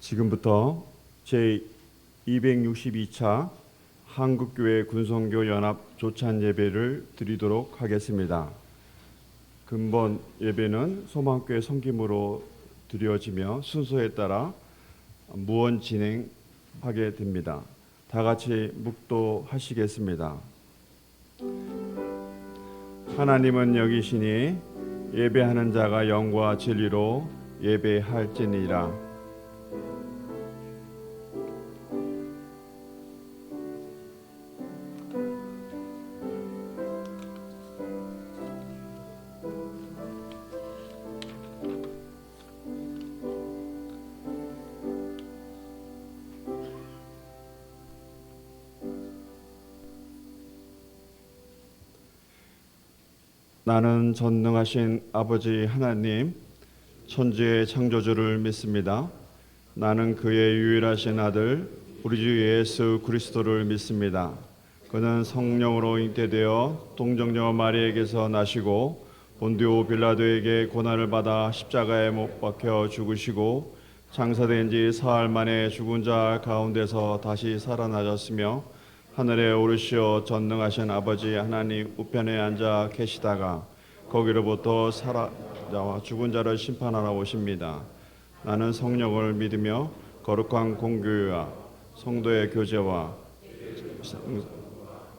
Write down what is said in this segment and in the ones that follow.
지금부터 제262차 한국교회 군성교 연합 조찬 예배를 드리도록 하겠습니다. 근본 예배는 소망교회 섬김으로 드려지며 순서에 따라 무언 진행하게 됩니다. 다 같이 묵도하시겠습니다. 하나님은 여기시니 예배하는 자가 영과 진리로 예배할지니라. 나는 전능하신 아버지 하나님, 천지의 창조주를 믿습니다. 나는 그의 유일하신 아들, 우리 주 예수 그리스도를 믿습니다. 그는 성령으로 잉태되어 동정녀 마리에게서 나시고 본디오 빌라도에게 고난을 받아 십자가에 못 박혀 죽으시고 장사된 지 사흘 만에 죽은 자 가운데서 다시 살아나셨으며 하늘에 오르시어 전능하신 아버지 하나님 우편에 앉아 계시다가 거기로부터 살아나와 죽은 자를 심판하러 오십니다. 나는 성령을 믿으며 거룩한 공교회와 성도의 교제와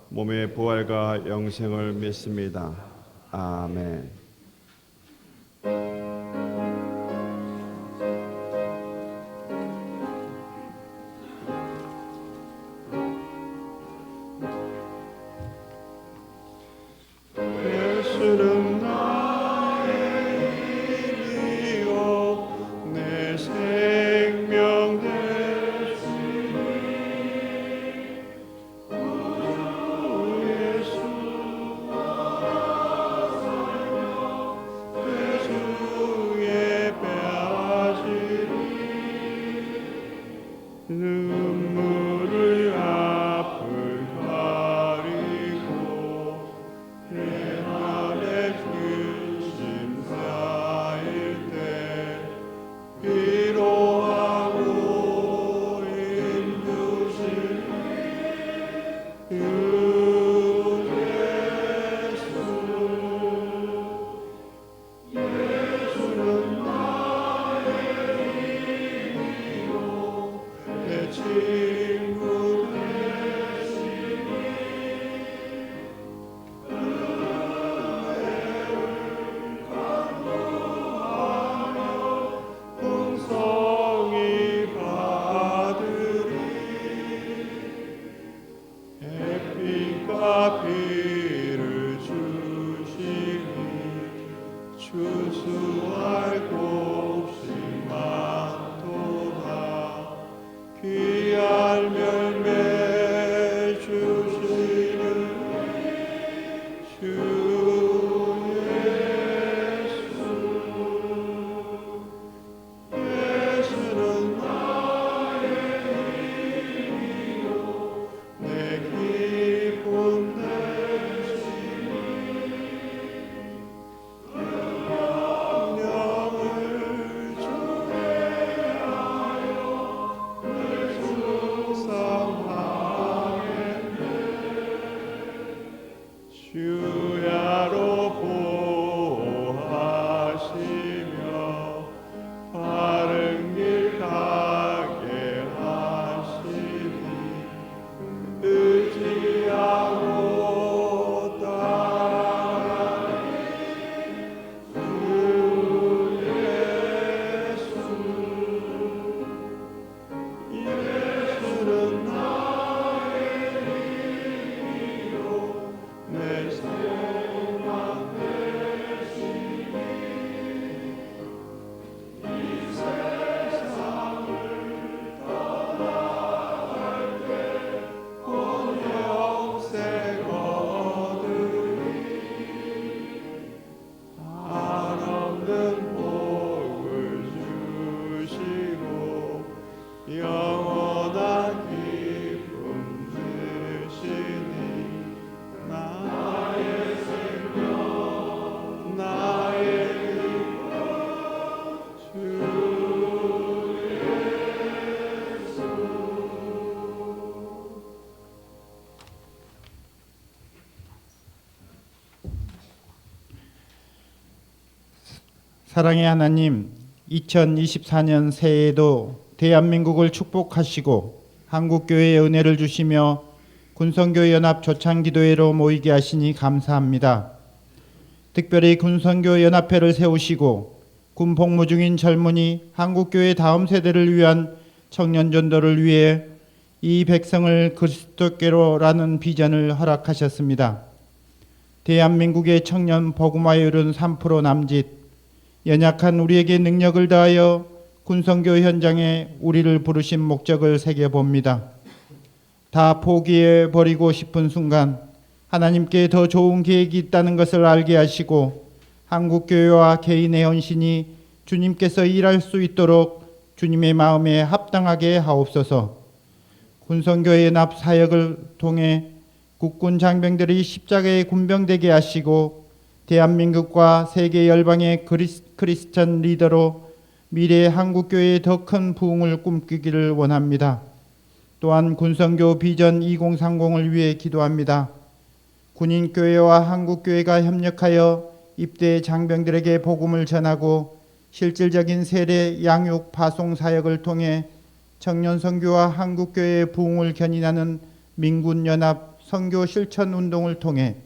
몸의 부활과 영생을 믿습니다. 아멘. 예수는 나의 힘이요 내 생명 되시니 예수와 살며 내 주에 빼앗으리 눈물을 앞을 가리고 내 안에 근심 쌓일 때 위로하고 힘주시니 주 예수. 예수는 나의 힘이요 내 친구 되시니 풍성히 받으리 햇빛과 비를 주시니 추수할 곳이 많도다 귀한 열매 주시는 주 예수. 예수는 나의 힘이요 내 기쁨 되시니 영을 주례하여 늘 속상하겠네 주야로 보호하시며 바른 길 가게 하시니 의지하고 따라가리 주 예수. 예수는 나의 힘이요 내 생명 사랑의 하나님, 2024년 새해에도 대한민국을 축복하시고 한국교회의 은혜를 주시며 군선교연합 조창기도회로 모이게 하시니 감사합니다. 특별히 군선교연합회를 세우시고 군 복무 중인 젊은이 한국교회 다음 세대를 위한 청년 전도를 위해 이 백성을 그리스도께로라는 비전을 허락하셨습니다. 대한민국의 청년 복음화율은 3% 남짓, 연약한 우리에게 능력을 다하여 군선교 현장에 우리를 부르신 목적을 새겨봅니다. 다 포기해버리고 싶은 순간 하나님께 더 좋은 계획이 있다는 것을 알게 하시고 한국교회와 개인의 헌신이 주님께서 일할 수 있도록 주님의 마음에 합당하게 하옵소서. 군선교연합 사역을 통해 국군 장병들이 십자가에 군병되게 하시고 대한민국과 세계 열방의 크리스천 리더로 미래의 한국교회의 더 큰 부흥을 꿈꾸기를 원합니다. 또한 군선교 비전 2030을 위해 기도합니다. 군인교회와 한국교회가 협력하여 입대 장병들에게 복음을 전하고 실질적인 세례 양육 파송 사역을 통해 청년 선교와 한국교회의 부흥을 견인하는 민군연합 선교 실천 운동을 통해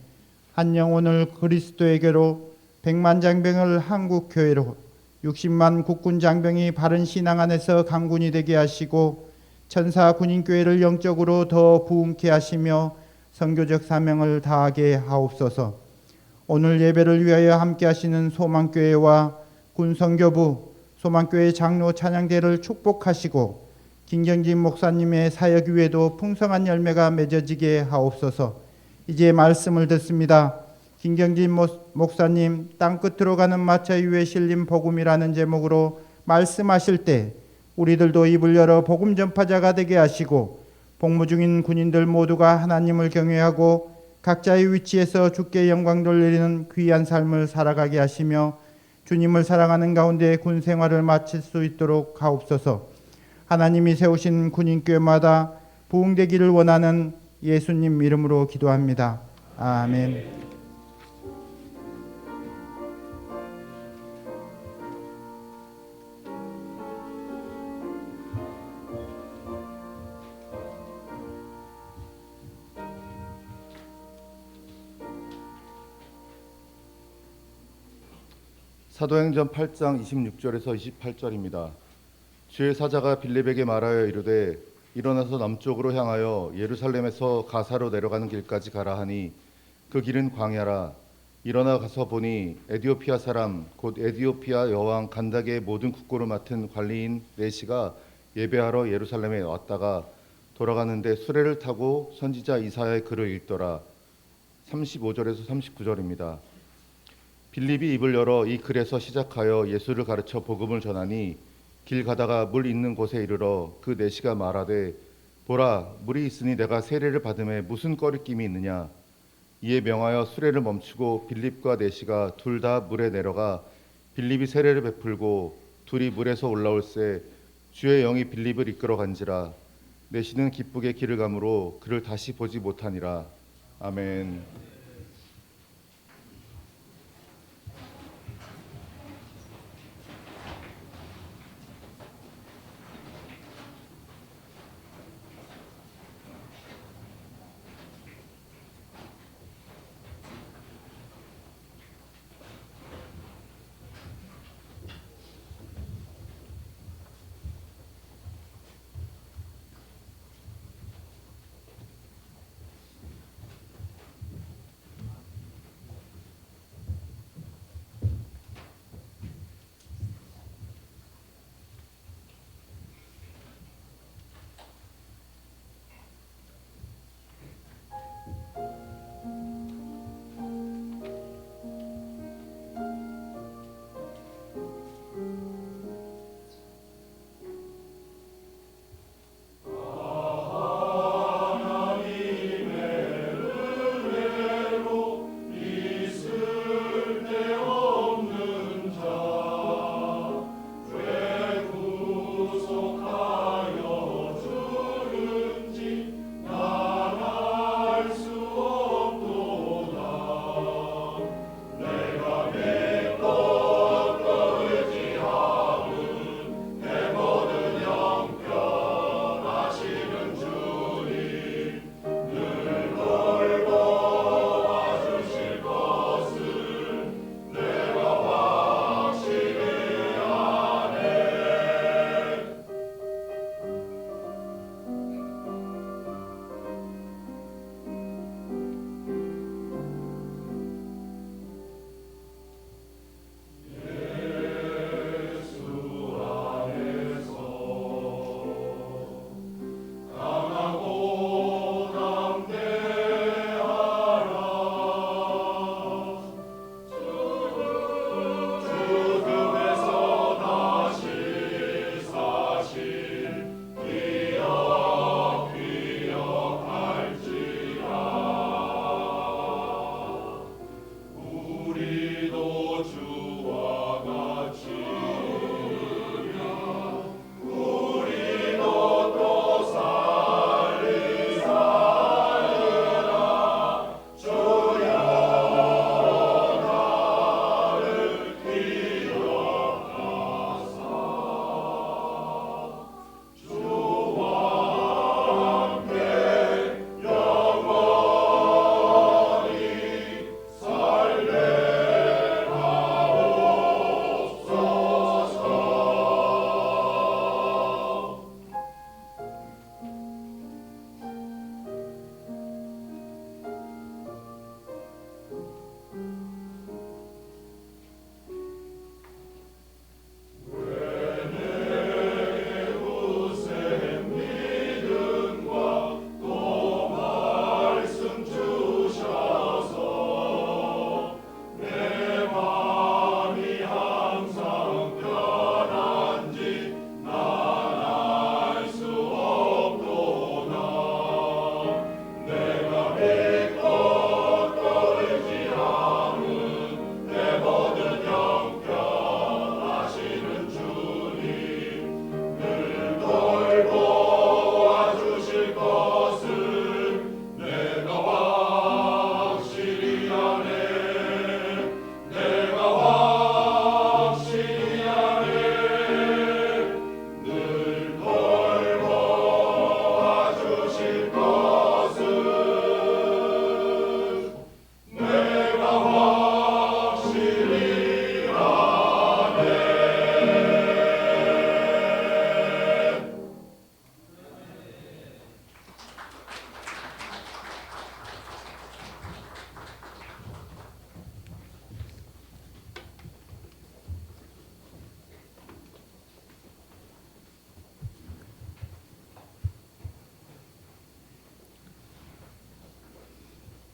한 영혼을 그리스도에게로 100만 장병을 한국교회로 60만 국군 장병이 바른 신앙 안에서 강군이 되게 하시고 천사 군인교회를 영적으로 더 부흥케 하시며 선교적 사명을 다하게 하옵소서. 오늘 예배를 위하여 함께 하시는 소망교회와 군선교부, 소망교회 장로 찬양대를 축복하시고 김경진 목사님의 사역 위에도 풍성한 열매가 맺어지게 하옵소서. 이제 말씀을 듣습니다. 김경진 목사님 땅끝으로 가는 마차 위에 실린 복음이라는 제목으로 말씀하실 때 우리들도 입을 열어 복음 전파자가 되게 하시고 복무 중인 군인들 모두가 하나님을 경외하고 각자의 위치에서 주께 영광 돌리는 귀한 삶을 살아가게 하시며 주님을 사랑하는 가운데 군 생활을 마칠 수 있도록 하옵소서. 하나님이 세우신 군인교회마다 부흥되기를 원하는 예수님 이름으로 기도합니다. 아멘. 사도행전 8장 26절에서 28절입니다. 주의 사자가 빌립에게 말하여 이르되 일어나서 남쪽으로 향하여 예루살렘에서 가사로 내려가는 길까지 가라 하니 그 길은 광야라. 일어나 가서 보니 에디오피아 사람 곧 에디오피아 여왕 간다게의 모든 국고를 맡은 관리인 네시가 예배하러 예루살렘에 왔다가 돌아가는데 수레를 타고 선지자 이사야의 글을 읽더라. 35절에서 39절입니다. 빌립이 입을 열어 이 글에서 시작하여 예수를 가르쳐 복음을 전하니 길 가다가 물 있는 곳에 이르러 그 네시가 말하되 보라 물이 있으니 내가 세례를 받음에 무슨 꺼리낌이 있느냐. 이에 명하여 수레를 멈추고 빌립과 네시가 둘 다 물에 내려가 빌립이 세례를 베풀고 둘이 물에서 올라올새 주의 영이 빌립을 이끌어 간지라. 네시는 기쁘게 길을 가므로 그를 다시 보지 못하니라. 아멘.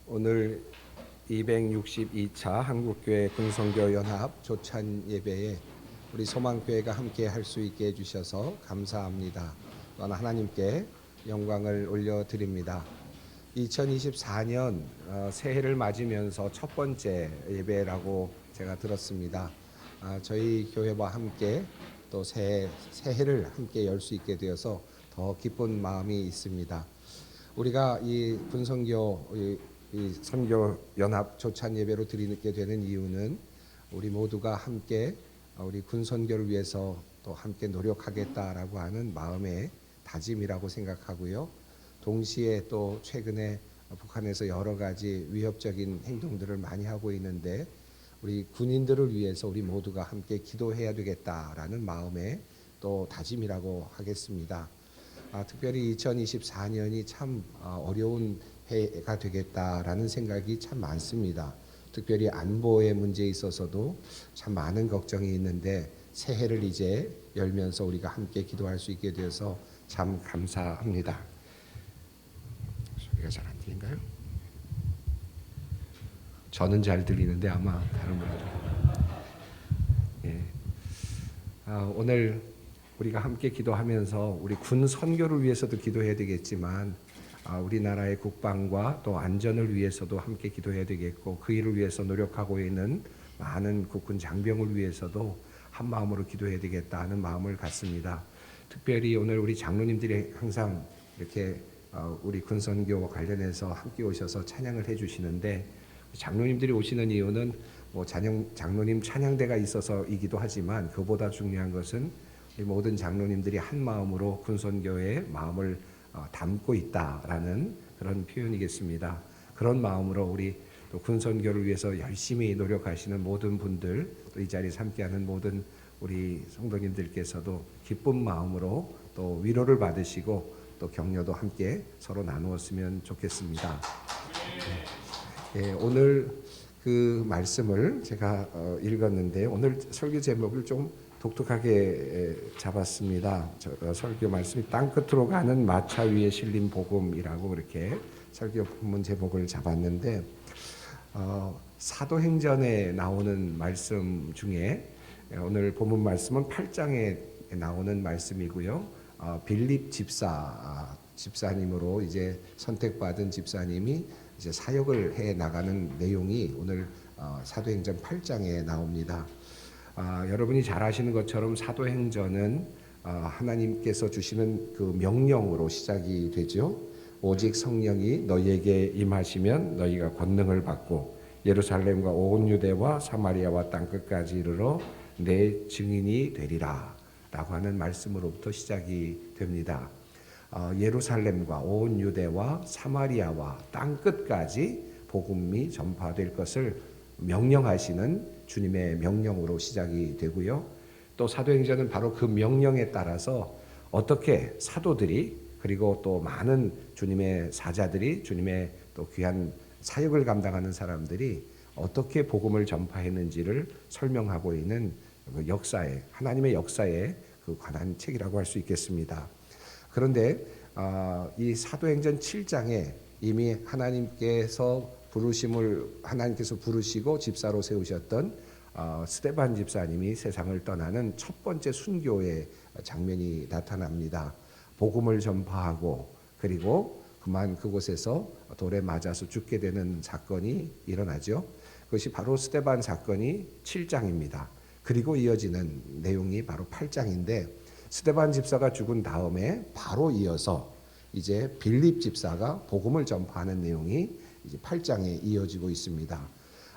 오늘 262차 한국교회 군선교연합 조찬 예배에 우리 소망교회가 함께 할 수 있게 해주셔서 감사합니다. 또한 하나님께 영광을 올려드립니다. 2024년 새해를 맞으면서 첫 번째 예배라고 제가 들었습니다. 저희 교회와 함께 또 새해를 함께 열 수 있게 되어서 더 기쁜 마음이 있습니다. 우리가 이 군선교 이 선교 연합 조찬 예배로 드리게 되는 이유는 우리 모두가 함께 우리 군선교를 위해서 또 함께 노력하겠다라고 하는 마음의 다짐이라고 생각하고요. 동시에 또 최근에 북한에서 여러 가지 위협적인 행동들을 많이 하고 있는데 우리 군인들을 위해서 우리 모두가 함께 기도해야 되겠다라는 마음의 또 다짐이라고 하겠습니다. 특별히 2024년이 참 어려운 해가 되겠다라는 생각이 참 많습니다. 특별히 안보의 문제에 있어서도 참 많은 걱정이 있는데 새해를 이제 열면서 우리가 함께 기도할 수 있게 되어서 참 감사합니다. 소리가 잘 안 들린가요? 저는 잘 들리는데 아마 다른 분들은. 예. 오늘 우리가 함께 기도하면서 우리 군 선교를 위해서도 기도해야 되겠지만 우리나라의 국방과 또 안전을 위해서도 함께 기도해야 되겠고 그 일을 위해서 노력하고 있는 많은 국군 장병을 위해서도 한 마음으로 기도해야 되겠다 하는 마음을 갖습니다. 특별히 오늘 우리 장로님들이 항상 이렇게 우리 군선교 관련해서 함께 오셔서 찬양을 해주시는데 장로님들이 오시는 이유는 뭐 장로님 찬양대가 있어서이기도 하지만 그보다 중요한 것은 모든 장로님들이 한 마음으로 군선교의 마음을 담고 있다라는 그런 표현이겠습니다. 그런 마음으로 우리 또 군선교를 위해서 열심히 노력하시는 모든 분들, 또 이 자리에서 함께하는 모든 우리 성도님들께서도 기쁜 마음으로 또 위로를 받으시고 또 격려도 함께 서로 나누었으면 좋겠습니다. 예, 오늘 그 말씀을 제가 읽었는데 오늘 설교 제목을 좀 독특하게 잡았습니다. 설교 말씀이 땅끝으로 가는 마차 위에 실린 복음이라고 그렇게 설교 본문 제목을 잡았는데 사도행전에 나오는 말씀 중에 오늘 본문 말씀은 8장에 나오는 말씀이고요. 빌립 집사님으로 이제 선택받은 집사님이 이제 사역을 해 나가는 내용이 오늘 사도행전 8장에 나옵니다. 여러분이 잘 아시는 것처럼 사도행전은 하나님께서 주시는 그 명령으로 시작이 되죠. 오직 성령이 너희에게 임하시면 너희가 권능을 받고 예루살렘과 온 유대와 사마리아와 땅끝까지 이르러 내 증인이 되리라 라고 하는 말씀으로부터 시작이 됩니다. 예루살렘과 온 유대와 사마리아와 땅끝까지 복음이 전파될 것을 명령하시는 주님의 명령으로 시작이 되고요. 또 사도행전은 바로 그 명령에 따라서 어떻게 사도들이 그리고 또 많은 주님의 사자들이 주님의 또 귀한 사역을 감당하는 사람들이 어떻게 복음을 전파했는지를 설명하고 있는 그 역사의 하나님의 역사에 그 관한 책이라고 할 수 있겠습니다. 그런데 이 사도행전 7장에 이미 하나님께서 부르시고 집사로 세우셨던 스데반 집사님이 세상을 떠나는 첫 번째 순교의 장면이 나타납니다. 복음을 전파하고 그리고 그만 그곳에서 돌에 맞아서 죽게 되는 사건이 일어나죠. 그것이 바로 스데반 사건이 7장입니다. 그리고 이어지는 내용이 바로 8장인데 스데반 집사가 죽은 다음에 바로 이어서 이제 빌립 집사가 복음을 전파하는 내용이 이제 8장에 이어지고 있습니다.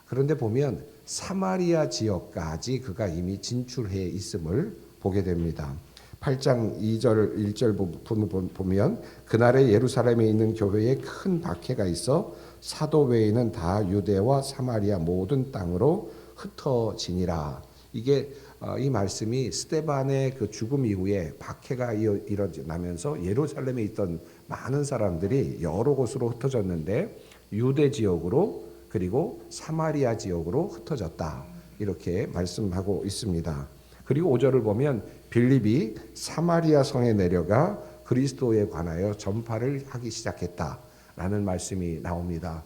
그런데 보면 사마리아 지역까지 그가 이미 진출해 있음을 보게 됩니다. 8장 2절 1절 부분을 보면 그날에 예루살렘에 있는 교회에 큰 박해가 있어 사도 외에는 다 유대와 사마리아 모든 땅으로 흩어지니라. 이게 이 말씀이 스데반의 그 죽음 이후에 박해가 일어나면서 예루살렘에 있던 많은 사람들이 여러 곳으로 흩어졌는데 유대 지역으로 그리고 사마리아 지역으로 흩어졌다. 이렇게 말씀하고 있습니다. 그리고 5절을 보면 빌립이 사마리아 성에 내려가 그리스도에 관하여 전파를 하기 시작했다라는 말씀이 나옵니다.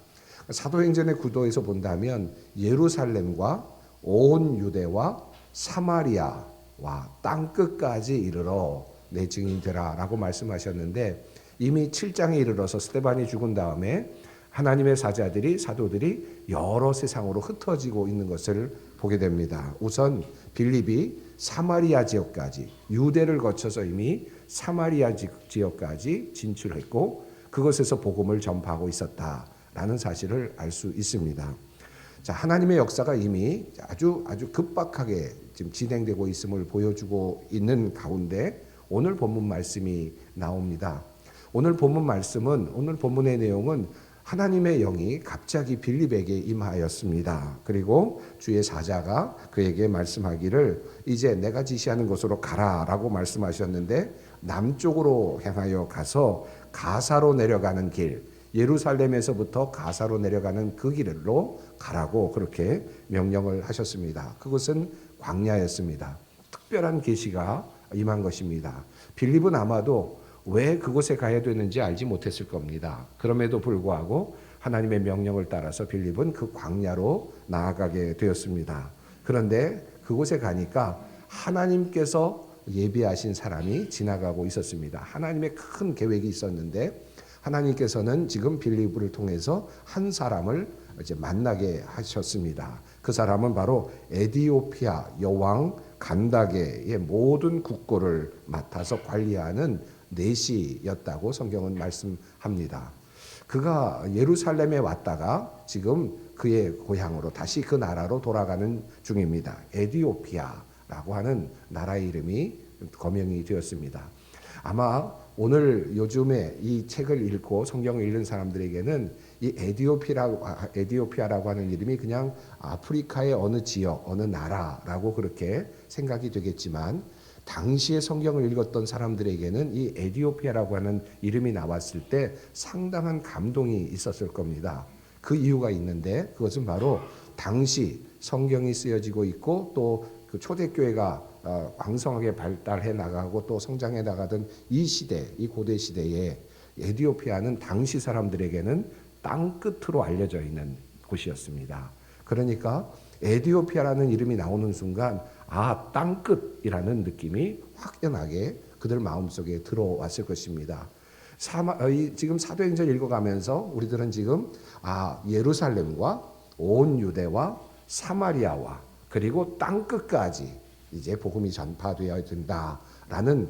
사도행전의 구도에서 본다면 예루살렘과 온 유대와 사마리아와 땅 끝까지 이르러 내 증인 되라라고 말씀하셨는데, 이미 7장에 이르러서 스데반이 죽은 다음에 하나님의 사자들이, 사도들이 여러 세상으로 흩어지고 있는 것을 보게 됩니다. 우선 빌립이 사마리아 지역까지, 유대를 거쳐서 이미 사마리아 지역까지 진출했고 그것에서 복음을 전파하고 있었다라는 사실을 알 수 있습니다. 자, 하나님의 역사가 이미 아주 급박하게 지금 진행되고 있음을 보여주고 있는 가운데 오늘 본문 말씀이 나옵니다. 오늘 본문의 내용은 하나님의 영이 갑자기 빌립에게 임하였습니다. 그리고 주의 사자가 그에게 말씀하기를 이제 내가 지시하는 곳으로 가라라고 말씀하셨는데, 남쪽으로 향하여 가서 가사로 내려가는 길, 예루살렘에서부터 가사로 내려가는 그 길로 가라고 그렇게 명령을 하셨습니다. 그것은 광야였습니다. 특별한 계시가 임한 것입니다. 빌립은 아마도 왜 그곳에 가야 되는지 알지 못했을 겁니다. 그럼에도 불구하고 하나님의 명령을 따라서 빌립은 그 광야로 나아가게 되었습니다. 그런데 그곳에 가니까 하나님께서 예비하신 사람이 지나가고 있었습니다. 하나님의 큰 계획이 있었는데 하나님께서는 지금 빌립을 통해서 한 사람을 이제 만나게 하셨습니다. 그 사람은 바로 에디오피아 여왕 간다게의 모든 국고를 맡아서 관리하는 내시였다고 성경은 말씀합니다. 그가 예루살렘에 왔다가 지금 그의 고향으로 다시 그 나라로 돌아가는 중입니다. 에디오피아라고 하는 나라 이름이 거명이 되었습니다. 아마 오늘 요즘에 이 책을 읽고 성경을 읽는 사람들에게는 이 에디오피아라고 하는 이름이 그냥 아프리카의 어느 지역, 어느 나라라고 그렇게 생각이 되겠지만, 당시에 성경을 읽었던 사람들에게는 이 에디오피아라고 하는 이름이 나왔을 때 상당한 감동이 있었을 겁니다. 그 이유가 있는데 그것은 바로 당시 성경이 쓰여지고 있고 또 그 초대교회가 왕성하게 발달해 나가고 또 성장해 나가던 이 시대, 이 고대 시대에 에디오피아는 당시 사람들에게는 땅 끝으로 알려져 있는 곳이었습니다. 그러니까 에디오피아라는 이름이 나오는 순간 땅 끝이라는 느낌이 확연하게 그들 마음속에 들어왔을 것입니다. 지금 사도행전 읽어가면서 우리들은 지금 예루살렘과 온 유대와 사마리아와 그리고 땅 끝까지 이제 복음이 전파되어야 된다라는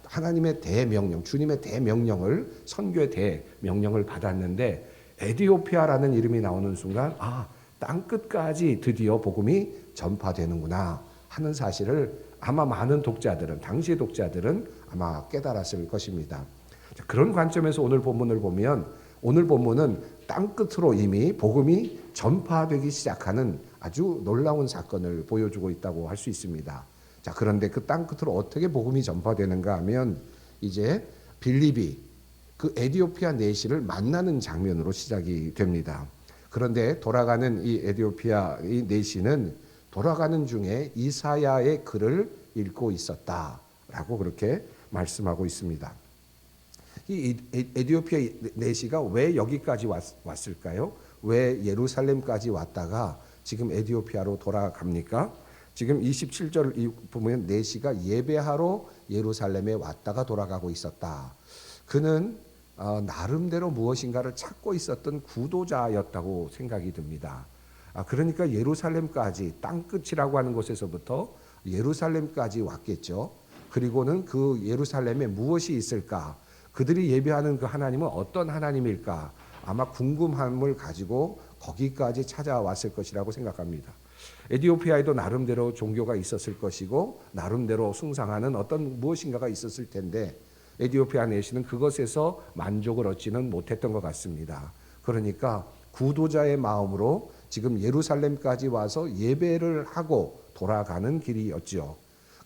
하나님의 대명령, 주님의 대명령을, 선교의 대명령을 받았는데, 에디오피아라는 이름이 나오는 순간 땅 끝까지 드디어 복음이 전파되는구나 하는 사실을 아마 많은 독자들은, 당시의 독자들은 아마 깨달았을 것입니다. 그런 관점에서 오늘 본문을 보면, 오늘 본문은 땅 끝으로 이미 복음이 전파되기 시작하는 아주 놀라운 사건을 보여주고 있다고 할 수 있습니다. 자, 그런데 그 땅 끝으로 어떻게 복음이 전파되는가 하면 이제 빌립이 그 에디오피아 내시를 만나는 장면으로 시작이 됩니다. 그런데 돌아가는 이 에디오피아 이 내시는 돌아가는 중에 이사야의 글을 읽고 있었다라고 그렇게 말씀하고 있습니다. 이 에디오피아 내시가 왜 여기까지 왔을까요? 왜 예루살렘까지 왔다가 지금 에디오피아로 돌아갑니까? 지금 27절 보면 내시가 예배하러 예루살렘에 왔다가 돌아가고 있었다. 그는 나름대로 무엇인가를 찾고 있었던 구도자였다고 생각이 듭니다. 그러니까 예루살렘까지, 땅끝이라고 하는 곳에서부터 예루살렘까지 왔겠죠. 그리고는 그 예루살렘에 무엇이 있을까? 그들이 예배하는 그 하나님은 어떤 하나님일까? 아마 궁금함을 가지고 거기까지 찾아왔을 것이라고 생각합니다. 에디오피아에도 나름대로 종교가 있었을 것이고 나름대로 숭상하는 어떤 무엇인가가 있었을 텐데, 에디오피아 내시는 그것에서 만족을 얻지는 못했던 것 같습니다. 그러니까 구도자의 마음으로 지금 예루살렘까지 와서 예배를 하고 돌아가는 길이었죠.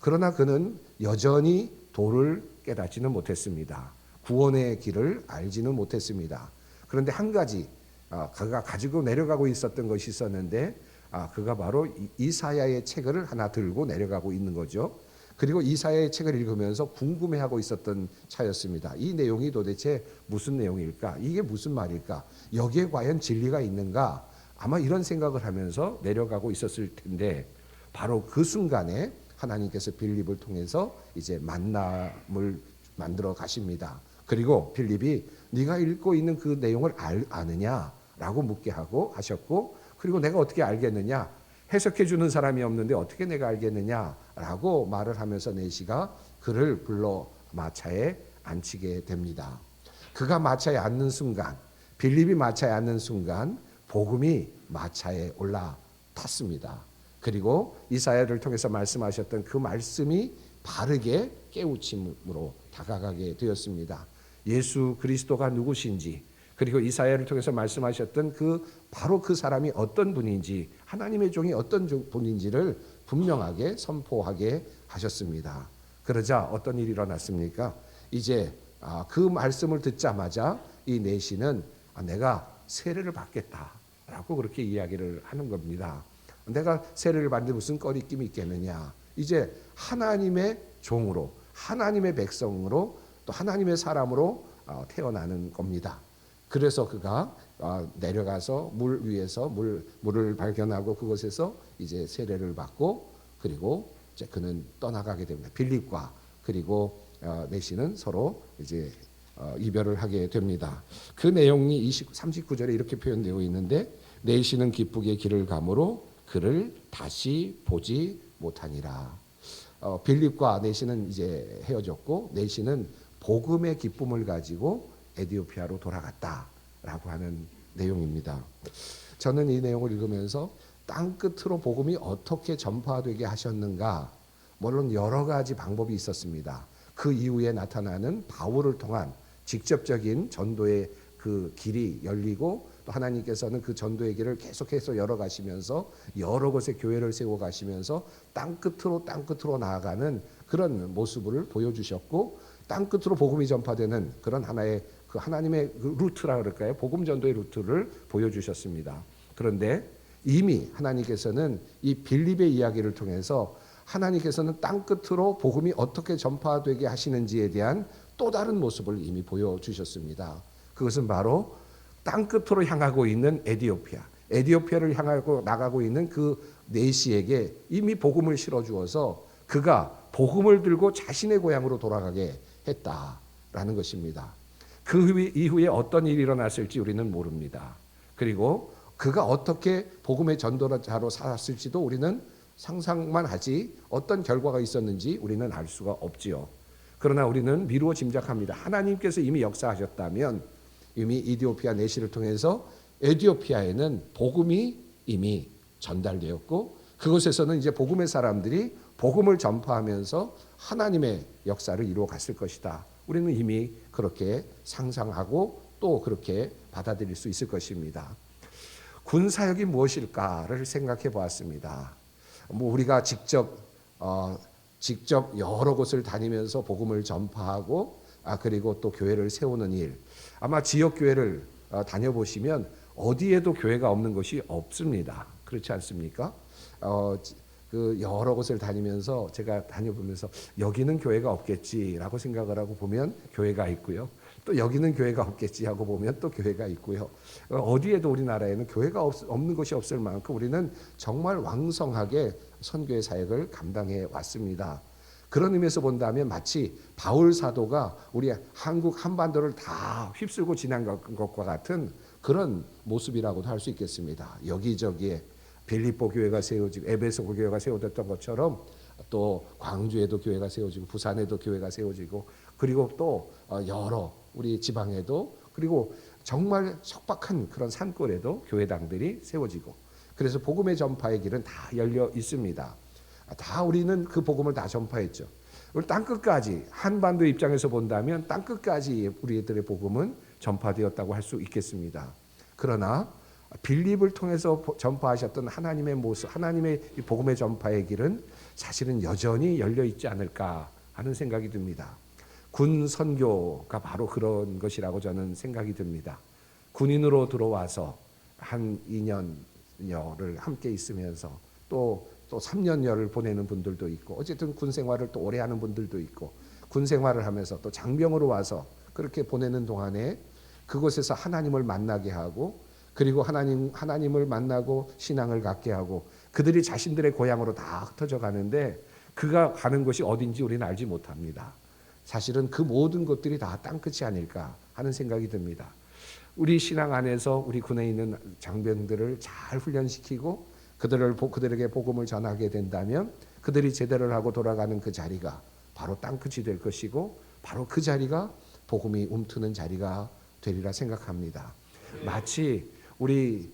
그러나 그는 여전히 도를 깨닫지는 못했습니다. 구원의 길을 알지는 못했습니다. 그런데 한 가지 그가 가지고 내려가고 있었던 것이 있었는데, 그가 바로 이사야의 책을 하나 들고 내려가고 있는 거죠. 그리고 이사야의 책을 읽으면서 궁금해하고 있었던 차였습니다. 이 내용이 도대체 무슨 내용일까? 이게 무슨 말일까? 여기에 과연 진리가 있는가? 아마 이런 생각을 하면서 내려가고 있었을 텐데 바로 그 순간에 하나님께서 빌립을 통해서 이제 만남을 만들어 가십니다. 그리고 빌립이 네가 읽고 있는 그 내용을 아느냐라고 묻게 하셨고, 그리고 내가 어떻게 알겠느냐? 해석해 주는 사람이 없는데 어떻게 내가 알겠느냐라고 말을 하면서 내시가 그를 불러 마차에 앉히게 됩니다. 그가 마차에 앉는 순간, 빌립이 마차에 앉는 순간 복음이 마차에 올라탔습니다. 그리고 이사야를 통해서 말씀하셨던 그 말씀이 바르게 깨우침으로 다가가게 되었습니다. 예수 그리스도가 누구신지, 그리고 이사야를 통해서 말씀하셨던 바로 그 사람이 어떤 분인지, 하나님의 종이 어떤 분인지를 분명하게 선포하게 하셨습니다. 그러자 어떤 일이 일어났습니까? 이제 그 말씀을 듣자마자 이 내시는 내가 세례를 받겠다라고 그렇게 이야기를 하는 겁니다. 내가 세례를 받는데 무슨 꺼리낌이 있겠느냐? 이제 하나님의 종으로, 하나님의 백성으로, 또 하나님의 사람으로 태어나는 겁니다. 그래서 그가 내려가서 물 위에서 물을 발견하고 그곳에서 이제 세례를 받고, 그리고 이제 그는 떠나가게 됩니다. 빌립과 그리고 내시는 서로 이제 이별을 하게 됩니다. 그 내용이 39절에 이렇게 표현되어 있는데, 내시는 기쁘게 길을 가므로 그를 다시 보지 못하니라. 빌립과 내시는 이제 헤어졌고, 내시는 복음의 기쁨을 가지고 에디오피아로 돌아갔다라고 하는 내용입니다. 저는 이 내용을 읽으면서 땅 끝으로 복음이 어떻게 전파되게 하셨는가, 물론 여러 가지 방법이 있었습니다. 그 이후에 나타나는 바울을 통한 직접적인 전도의 그 길이 열리고, 또 하나님께서는 그 전도의 길을 계속해서 열어가시면서 여러 곳에 교회를 세워가시면서 땅 끝으로 나아가는 그런 모습을 보여주셨고, 땅 끝으로 복음이 전파되는 그런 하나의 그 하나님의 그 루트라 그럴까요? 복음 전도의 루트를 보여주셨습니다. 그런데 이미 하나님께서는 이 빌립의 이야기를 통해서 하나님께서는 땅 끝으로 복음이 어떻게 전파되게 하시는지에 대한 또 다른 모습을 이미 보여주셨습니다. 그것은 바로 땅 끝으로 향하고 있는 에디오피아를 향하고 나가고 있는 그 내시에게 이미 복음을 실어주어서 그가 복음을 들고 자신의 고향으로 돌아가게 했다라는 것입니다. 그 이후에 어떤 일이 일어났을지 우리는 모릅니다. 그리고 그가 어떻게 복음의 전도자로 살았을지도 우리는 상상만 하지 어떤 결과가 있었는지 우리는 알 수가 없지요. 그러나 우리는 미루어 짐작합니다. 하나님께서 이미 역사하셨다면 이미 이디오피아 내시를 통해서 에디오피아에는 복음이 이미 전달되었고, 그곳에서는 이제 복음의 사람들이 복음을 전파하면서 하나님의 역사를 이루어 갔을 것이다. 우리는 이미 그렇게 상상하고 또 그렇게 받아들일 수 있을 것입니다. 군 사역이 무엇일까를 생각해 보았습니다. 우리가 직접 여러 곳을 다니면서 복음을 전파하고 그리고 또 교회를 세우는 일, 아마 지역 교회를 다녀보시면 어디에도 교회가 없는 것이 없습니다. 그렇지 않습니까? 그 여러 곳을 다니면서 제가 다녀보면서 여기는 교회가 없겠지라고 생각을 하고 보면 교회가 있고요. 또 여기는 교회가 없겠지 하고 보면 또 교회가 있고요. 어디에도 우리나라에는 교회가 없는 것이 없을 만큼 우리는 정말 왕성하게 선교의 사역을 감당해 왔습니다. 그런 의미에서 본다면 마치 바울 사도가 우리 한국 한반도를 다 휩쓸고 지난 것과 같은 그런 모습이라고도 할 수 있겠습니다. 여기저기에 빌립보 교회가 세워지고 에베소 교회가 세워졌던 것처럼 또 광주에도 교회가 세워지고 부산에도 교회가 세워지고, 그리고 또 여러 우리 지방에도, 그리고 정말 척박한 그런 산골에도 교회당들이 세워지고, 그래서 복음의 전파의 길은 다 열려 있습니다. 다 우리는 그 복음을 다 전파했죠. 땅끝까지, 한반도 입장에서 본다면 땅끝까지 우리들의 복음은 전파되었다고 할 수 있겠습니다. 그러나 빌립을 통해서 전파하셨던 하나님의 모습, 하나님의 복음의 전파의 길은 사실은 여전히 열려 있지 않을까 하는 생각이 듭니다. 군 선교가 바로 그런 것이라고 저는 생각이 듭니다. 군인으로 들어와서 한 2년여를 함께 있으면서 또 또 3년여를 보내는 분들도 있고 어쨌든 군 생활을 또 오래 하는 분들도 있고 군 생활을 하면서 또 장병으로 와서 그렇게 보내는 동안에 그곳에서 하나님을 만나게 하고 그리고 하나님을 만나고 신앙을 갖게 하고 그들이 자신들의 고향으로 다 흩어져 가는데 그가 가는 곳이 어딘지 우리는 알지 못합니다. 사실은 그 모든 것들이 다 땅끝이 아닐까 하는 생각이 듭니다. 우리 신앙 안에서 우리 군에 있는 장병들을 잘 훈련시키고 그들에게 복음을 전하게 된다면 그들이 제대를 하고 돌아가는 그 자리가 바로 땅끝이 될 것이고 바로 그 자리가 복음이 움트는 자리가 되리라 생각합니다. 마치 우리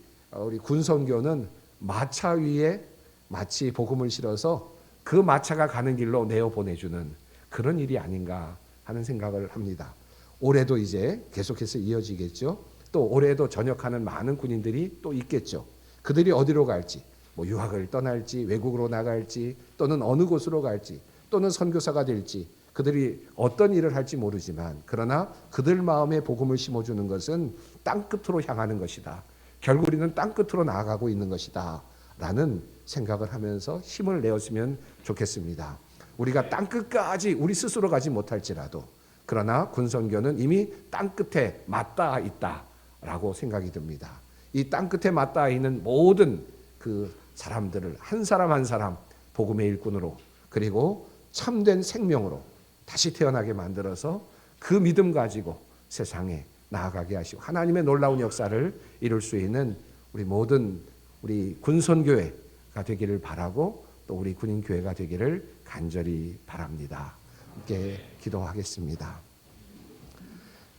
군선교는 마차 위에 마치 복음을 실어서 그 마차가 가는 길로 내어 보내주는 그런 일이 아닌가 하는 생각을 합니다. 올해도 이제 계속해서 이어지겠죠. 또 올해도 전역하는 많은 군인들이 또 있겠죠. 그들이 어디로 갈지, 뭐 유학을 떠날지, 외국으로 나갈지, 또는 어느 곳으로 갈지, 또는 선교사가 될지, 그들이 어떤 일을 할지 모르지만, 그러나 그들 마음에 복음을 심어주는 것은 땅끝으로 향하는 것이다. 결국 우리는 땅끝으로 나아가고 있는 것이다. 라는 생각을 하면서 힘을 내었으면 좋겠습니다. 우리가 땅끝까지 우리 스스로 가지 못할지라도, 그러나 군선교는 이미 땅끝에 맞닿아 있다라고 생각이 듭니다. 이 땅끝에 맞닿아 있는 모든 그 사람들을 한 사람 한 사람 복음의 일꾼으로 그리고 참된 생명으로 다시 태어나게 만들어서 그 믿음 가지고 세상에 나아가게 하시고 하나님의 놀라운 역사를 이룰 수 있는 우리 모든 우리 군선교회가 되기를 바라고 또 우리 군인교회가 되기를 간절히 바랍니다. 함께 기도하겠습니다.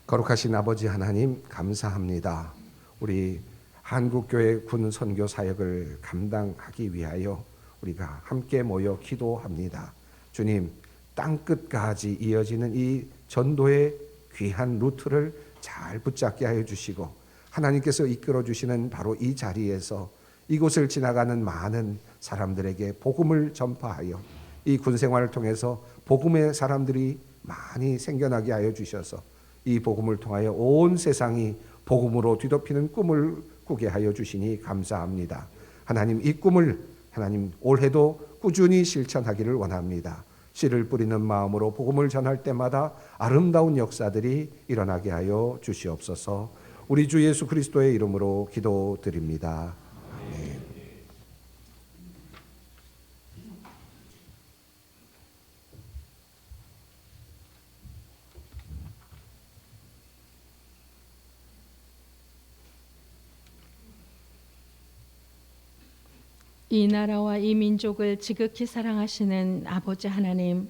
거룩하신 아버지 하나님 감사합니다. 우리 한국교회 군선교 사역을 감당하기 위하여 우리가 함께 모여 기도합니다. 주님, 땅끝까지 이어지는 이 전도의 귀한 루트를 잘 붙잡게 하여 주시고 하나님께서 이끌어 주시는 바로 이 자리에서 이곳을 지나가는 많은 사람들에게 복음을 전파하여 이 군생활을 통해서 복음의 사람들이 많이 생겨나게 하여 주셔서 이 복음을 통하여 온 세상이 복음으로 뒤덮이는 꿈을 꾸게 하여 주시니 감사합니다. 하나님, 이 꿈을 하나님 올해도 꾸준히 실천하기를 원합니다. 씨를 뿌리는 마음으로 복음을 전할 때마다 아름다운 역사들이 일어나게 하여 주시옵소서. 우리 주 예수 그리스도의 이름으로 기도드립니다. 아멘. 이 나라와 이 민족을 지극히 사랑하시는 아버지 하나님,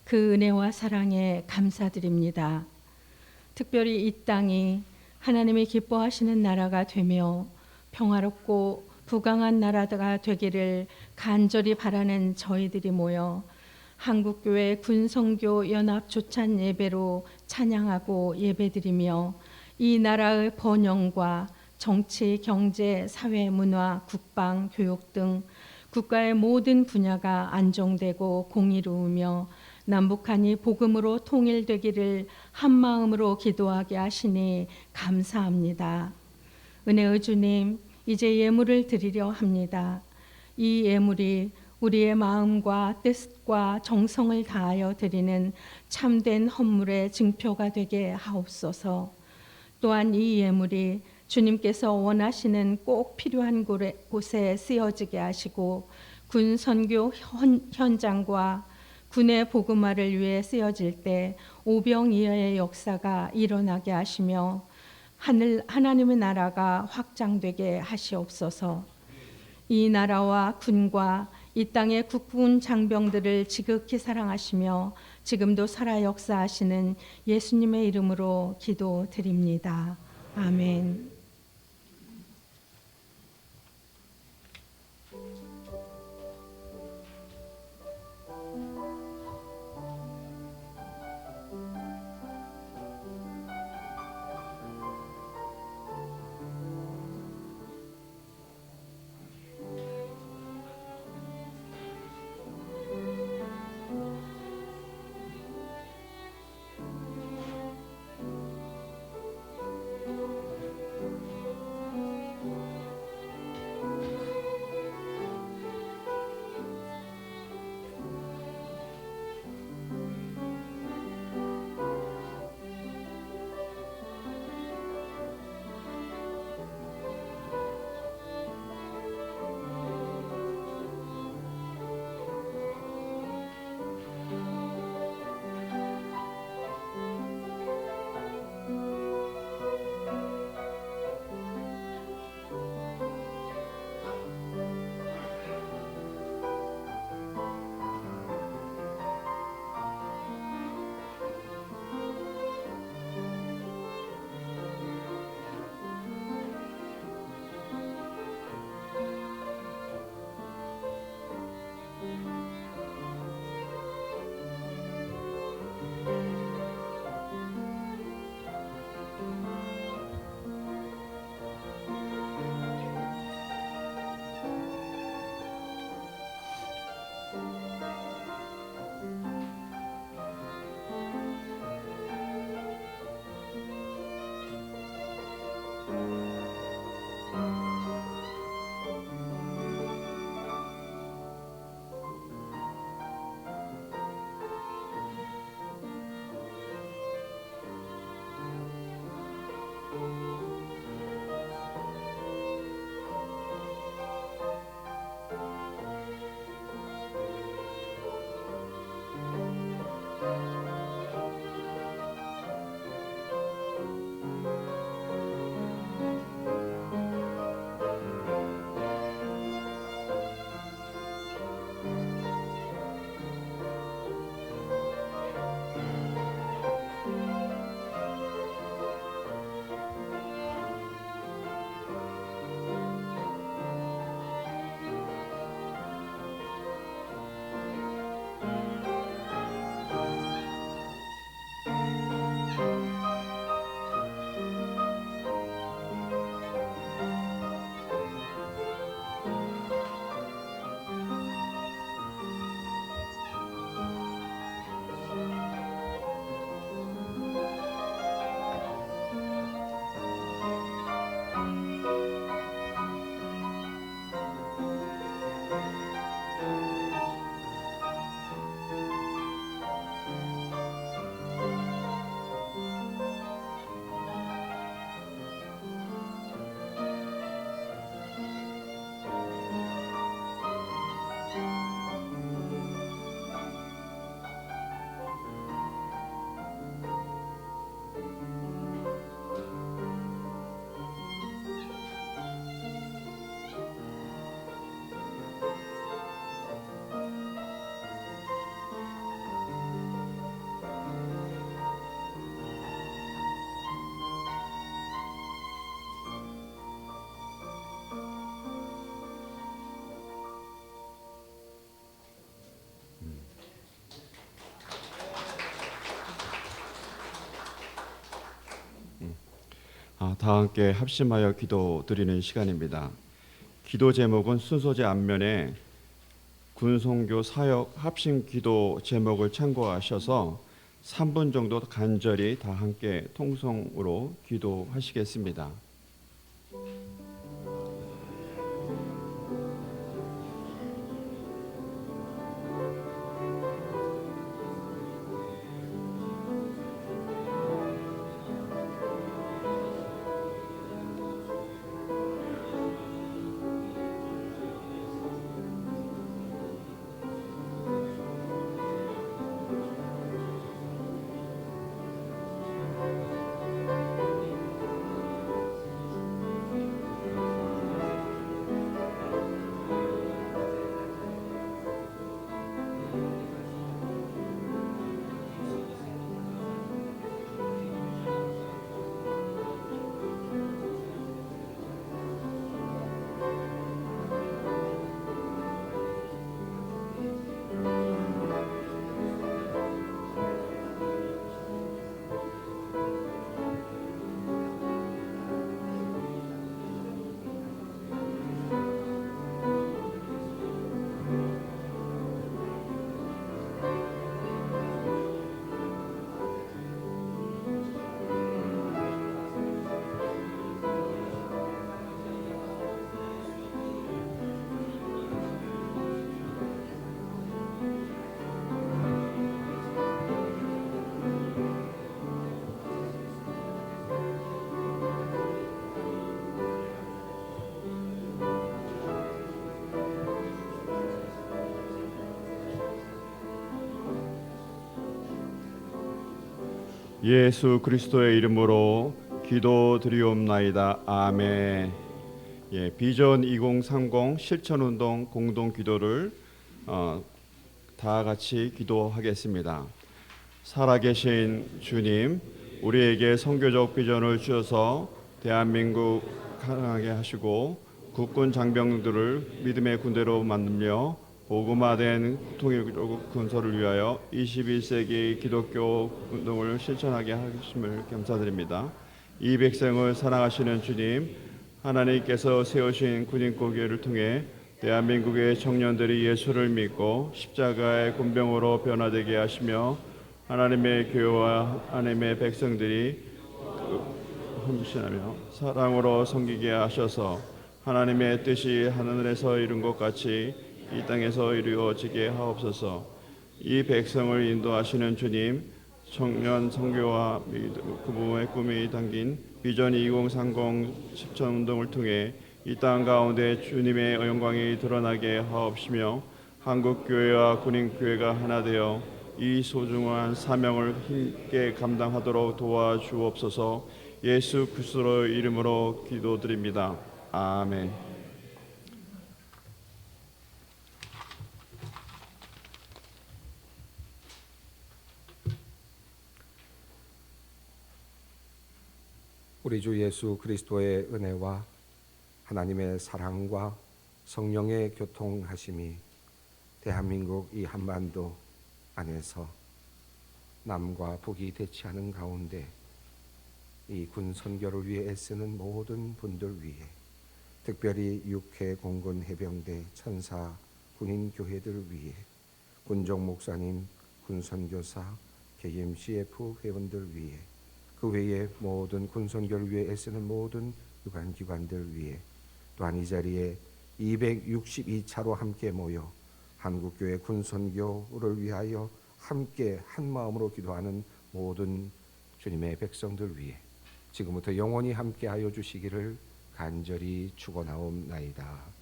그 은혜와 사랑에 감사드립니다. 특별히 이 땅이 하나님이 기뻐하시는 나라가 되며 평화롭고 부강한 나라가 되기를 간절히 바라는 저희들이 모여 한국교회 군선교 연합 조찬 예배로 찬양하고 예배드리며 이 나라의 번영과 정치, 경제, 사회, 문화, 국방, 교육 등 국가의 모든 분야가 안정되고 공의로우며 남북한이 복음으로 통일되기를 한마음으로 기도하게 하시니 감사합니다. 은혜의 주님, 이제 예물을 드리려 합니다. 이 예물이 우리의 마음과 뜻과 정성을 다하여 드리는 참된 헌물의 증표가 되게 하옵소서. 또한 이 예물이 주님께서 원하시는 꼭 필요한 곳에 쓰여지게 하시고 군 선교 현장과 군의 복음화를 위해 쓰여질 때 오병이어의 역사가 일어나게 하시며 하나님의 나라가 확장되게 하시옵소서. 이 나라와 군과 이 땅의 국군 장병들을 지극히 사랑하시며 지금도 살아 역사하시는 예수님의 이름으로 기도드립니다. 아멘. 다 함께 합심하여 기도드리는 시간입니다. 기도 제목은 순서제 앞면에 군선교 사역 합심 기도 제목을 참고하셔서 3분 정도 간절히 다 함께 통성으로 기도하시겠습니다. 예수 그리스도의 이름으로 기도드리옵나이다. 아멘. 비전 2030 실천운동 공동기도를 다 같이 기도하겠습니다. 살아계신 주님, 우리에게 선교적 비전을 주셔서 대한민국 강하게 하시고 국군 장병들을 믿음의 군대로 만들며 복음화된 통일국 군설을 위하여 21세기 기독교 운동을 실천하게 하심을 감사드립니다. 이 백성을 사랑하시는 주님, 하나님께서 세우신 군인고교를 통해 대한민국의 청년들이 예수를 믿고 십자가의 군병으로 변화되게 하시며 하나님의 교회와 하나님의 백성들이 헌신하며 사랑으로 섬기게 하셔서 하나님의 뜻이 하늘에서 이룬 것 같이 이 땅에서 이루어지게 하옵소서. 이 백성을 인도하시는 주님, 청년 선교와 부모의 꿈이 담긴 비전 2030 실천운동을 통해 이 땅 가운데 주님의 영광이 드러나게 하옵시며 한국교회와 군인교회가 하나 되어 이 소중한 사명을 힘있게 감당하도록 도와주옵소서. 예수 그리스도 이름으로 기도드립니다. 아멘. 우리 주 예수 그리스도의 은혜와 하나님의 사랑과 성령의 교통하심이 대한민국 이 한반도 안에서 남과 북이 대치하는 가운데 이 군 선교를 위해 애쓰는 모든 분들 위해, 특별히 육해 공군 해병대 천사 군인 교회들 위해, 군종 목사님, 군 선교사, KMCF 회원들 위해, 그 외에 모든 군선교를 위해 애쓰는 모든 유관기관들 위해, 또한 이 자리에 262차로 함께 모여 한국교회 군선교를 위하여 함께 한 마음으로 기도하는 모든 주님의 백성들 위해 지금부터 영원히 함께하여 주시기를 간절히 축원하옵나이다.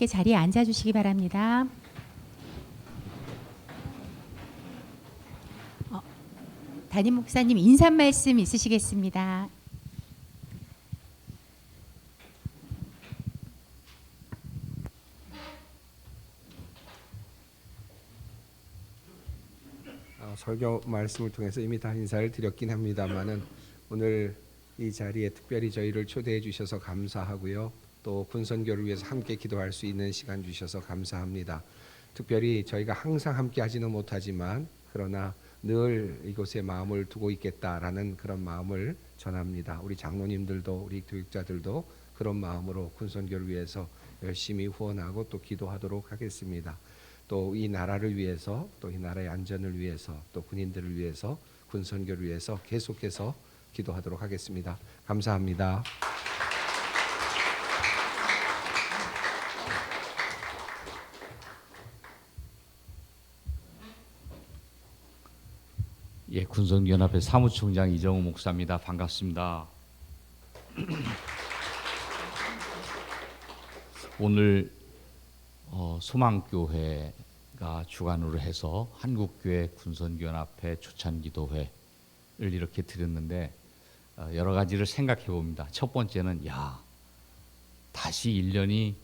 함께 자리에 앉아주시기 바랍니다. 담임 목사님 인사 말씀 있으시겠습니다. 설교 말씀을 통해서 이미 다 인사를 드렸긴 합니다만은 오늘 이 자리에 특별히 저희를 초대해 주셔서 감사하고요. 또 군선교를 위해서 함께 기도할 수 있는 시간 주셔서 감사합니다. 특별히 저희가 항상 함께 하지는 못하지만 그러나 늘 이곳에 마음을 두고 있겠다라는 그런 마음을 전합니다. 우리 장로님들도 우리 교육자들도 그런 마음으로 군선교를 위해서 열심히 후원하고 또 기도하도록 하겠습니다. 또 이 나라를 위해서 또 이 나라의 안전을 위해서 또 군인들을 위해서 군선교를 위해서 계속해서 기도하도록 하겠습니다. 감사합니다. 예, 군선연합회 사무총장 이정우 목사입니다. 반갑습니다. 오늘 소망교회가 주관으로 해서 한국교회 군선연합회 초찬기도회를 이렇게 드렸는데 여러 가지를 생각해 봅니다. 첫 번째는 다시 1년이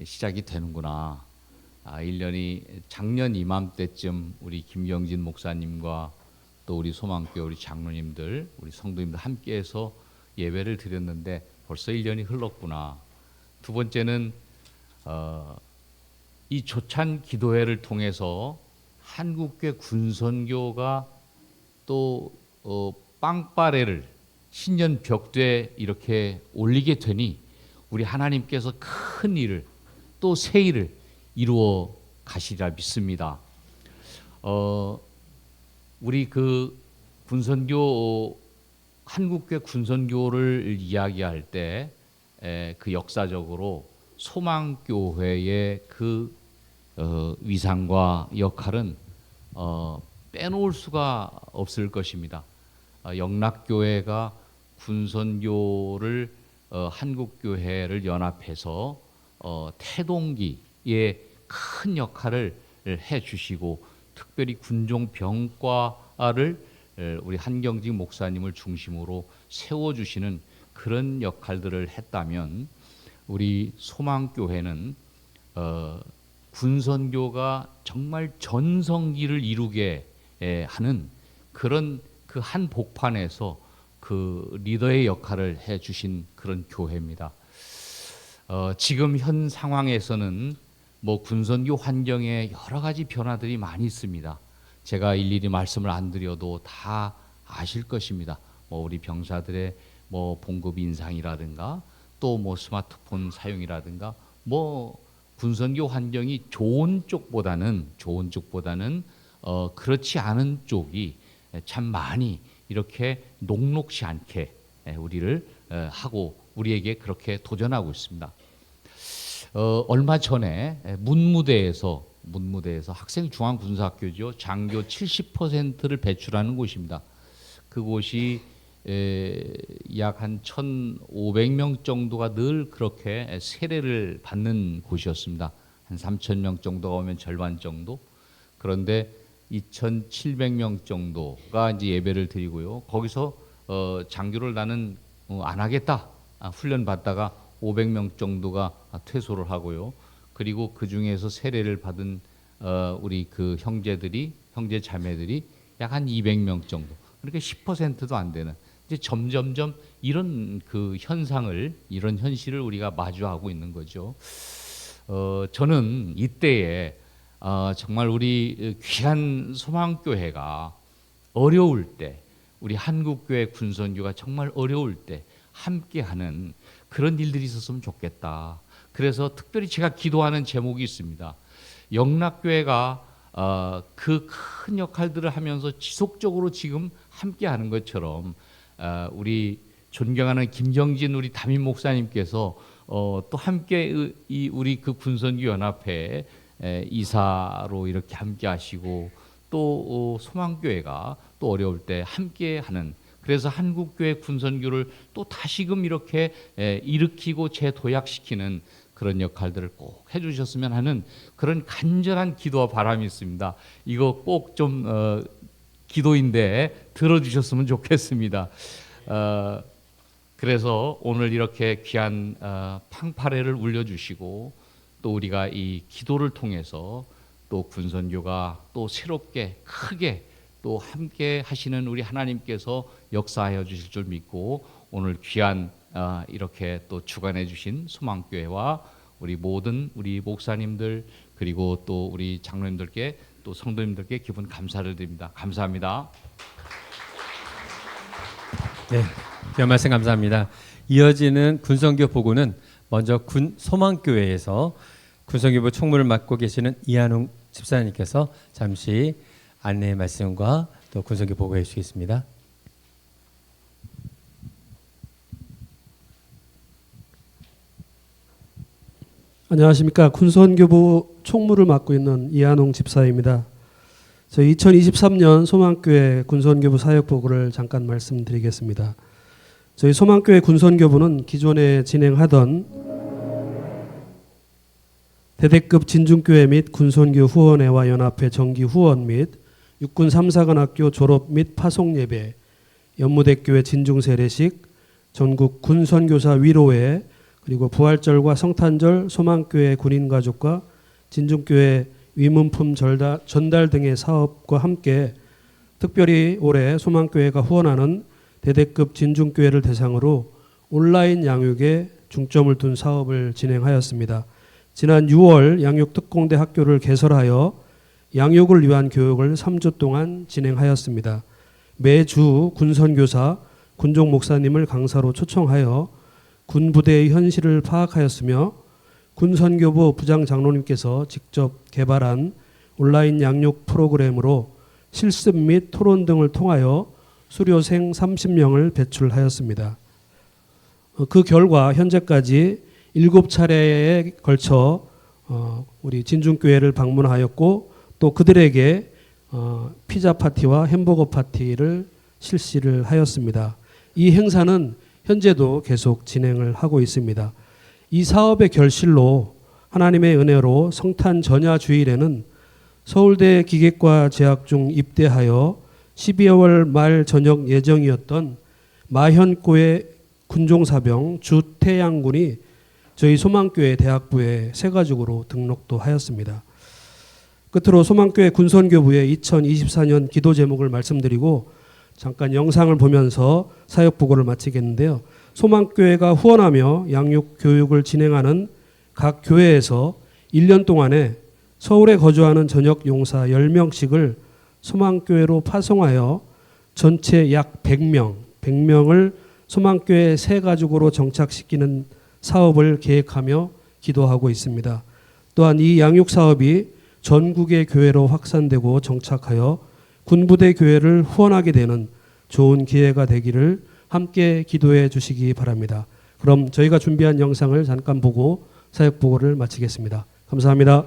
시작이 되는구나. 1년이 작년 이맘때쯤 우리 김경진 목사님과 또 우리 소망교회 우리 장로님들 우리 성도님들 함께해서 예배를 드렸는데 벌써 1년이 흘렀구나. 두 번째는 이 조찬 기도회를 통해서 한국교회 군선교가 또 빵빠레를 신년 벽두에 이렇게 올리게 되니 우리 하나님께서 큰 일을 또 새 일을 이루어 가시리라 믿습니다. 우리 그 군선교 한국교회 군선교를 이야기할 때 그 역사적으로 소망교회의 그 위상과 역할은 빼놓을 수가 없을 것입니다. 영락교회가 군선교를 한국교회를 연합해서 태동기에 큰 역할을 해주시고 특별히 군종병과를 우리 한경직 목사님을 중심으로 세워주시는 그런 역할들을 했다면 우리 소망교회는 군선교가 정말 전성기를 이루게 하는 그런 그 한 복판에서 그 리더의 역할을 해주신 그런 교회입니다. 지금 현 상황에서는 뭐 군선교 환경에 여러 가지 변화들이 많이 있습니다. 제가 일일이 말씀을 안 드려도 다 아실 것입니다. 뭐 우리 병사들의 뭐 봉급 인상이라든가 또 뭐 스마트폰 사용이라든가 뭐 군선교 환경이 좋은 쪽보다는 그렇지 않은 쪽이 참 많이 이렇게 녹록지 않게 우리를 하고 우리에게 그렇게 도전하고 있습니다. 얼마 전에 문무대에서 학생 중앙군사학교죠. 장교 70%를 배출하는 곳입니다. 그곳이 약 한 1,500명 정도가 늘 그렇게 세례를 받는 곳이었습니다. 한 3,000명 정도가 오면 절반 정도. 그런데 2,700명 정도가 이제 예배를 드리고요. 거기서 장교를 나는 안 하겠다. 훈련 받다가 500명 정도가 퇴소를 하고요. 그리고 그 중에서 세례를 받은 우리 그 형제 자매들이 약 한 200명 정도. 그러니까 10%도 안 되는. 이제 점점점 이런 그 이런 현실을 우리가 마주하고 있는 거죠. 저는 이때에 정말 우리 귀한 소망교회가 어려울 때, 우리 한국교회 군선교가 정말 어려울 때 함께하는 그런 일들이 있었으면 좋겠다. 그래서 특별히 제가 기도하는 제목이 있습니다. 영락교회가 그 큰 역할들을 하면서 지속적으로 지금 함께하는 것처럼 우리 존경하는 김경진 우리 담임 목사님께서 또 함께 우리 그 군선교 연합회 이사로 이렇게 함께하시고 또 소망교회가 또 어려울 때 함께하는, 그래서 한국교회 군선교를 또 다시금 이렇게 일으키고 재도약시키는 그런 역할들을 꼭 해주셨으면 하는 그런 간절한 기도와 바람이 있습니다. 이거 꼭 좀 기도인데 들어주셨으면 좋겠습니다. 그래서 오늘 이렇게 귀한 팡파레를 울려주시고 또 우리가 이 기도를 통해서 또 군선교가 또 새롭게 크게 또 함께 하시는 우리 하나님께서 역사하여 주실 줄 믿고 오늘 귀한 이렇게 또 주관해 주신 소망교회와 우리 모든 우리 목사님들 그리고 또 우리 장로님들께 또 성도님들께 깊은 감사를 드립니다. 감사합니다. 네, 귀한 말씀 감사합니다. 이어지는 군선교 보고는 먼저 군 소망교회에서 군선교부 총무를 맡고 계시는 이한웅 집사님께서 잠시 안내 말씀과 또 군선교 보고해 주시겠습니다. 안녕하십니까. 군선교부 총무를 맡고 있는 이한웅 집사입니다. 저희 2023년 소망교회 군선교부 사역보고를 잠깐 말씀드리겠습니다. 저희 소망교회 군선교부는 기존에 진행하던 대대급 진중교회 및 군선교 후원회와 연합회 정기 후원 및 육군 3사관학교 졸업 및 파송 예배, 연무대교회 진중 세례식, 전국 군선교사 위로회, 그리고 부활절과 성탄절 소망교회 군인가족과 진중교회 위문품 전달 등의 사업과 함께 특별히 올해 소망교회가 후원하는 대대급 진중교회를 대상으로 온라인 양육에 중점을 둔 사업을 진행하였습니다. 지난 6월 양육특공대 학교를 개설하여 양육을 위한 교육을 3주 동안 진행하였습니다. 매주 군선교사, 군종 목사님을 강사로 초청하여 군부대의 현실을 파악하였으며 군선교부 부장 장로님께서 직접 개발한 온라인 양육 프로그램으로 실습 및 토론 등을 통하여 수료생 30명을 배출하였습니다. 그 결과 현재까지 7차례에 걸쳐 우리 진중교회를 방문하였고 또 그들에게 피자 파티와 햄버거 파티를 실시를 하였습니다. 이 행사는 현재도 계속 진행을 하고 있습니다. 이 사업의 결실로 하나님의 은혜로 성탄 전야 주일에는 서울대 기계과 재학 중 입대하여 12월 말 전역 예정이었던 마현고의 군종사병 주태양 군이 저희 소망교회 대학부에 새가족으로 등록도 하였습니다. 끝으로 소망교회 군선교부의 2024년 기도 제목을 말씀드리고 잠깐 영상을 보면서 사역 보고를 마치겠는데요. 소망교회가 후원하며 양육 교육을 진행하는 각 교회에서 1년 동안에 서울에 거주하는 전역 용사 10명씩을 소망교회로 파송하여 전체 약 100명을 소망교회 새 가족으로 정착시키는 사업을 계획하며 기도하고 있습니다. 또한 이 양육 사업이 전국의 교회로 확산되고 정착하여 군부대 교회를 후원하게 되는 좋은 기회가 되기를 함께 기도해 주시기 바랍니다. 그럼 저희가 준비한 영상을 잠깐 보고 사역 보고를 마치겠습니다. 감사합니다.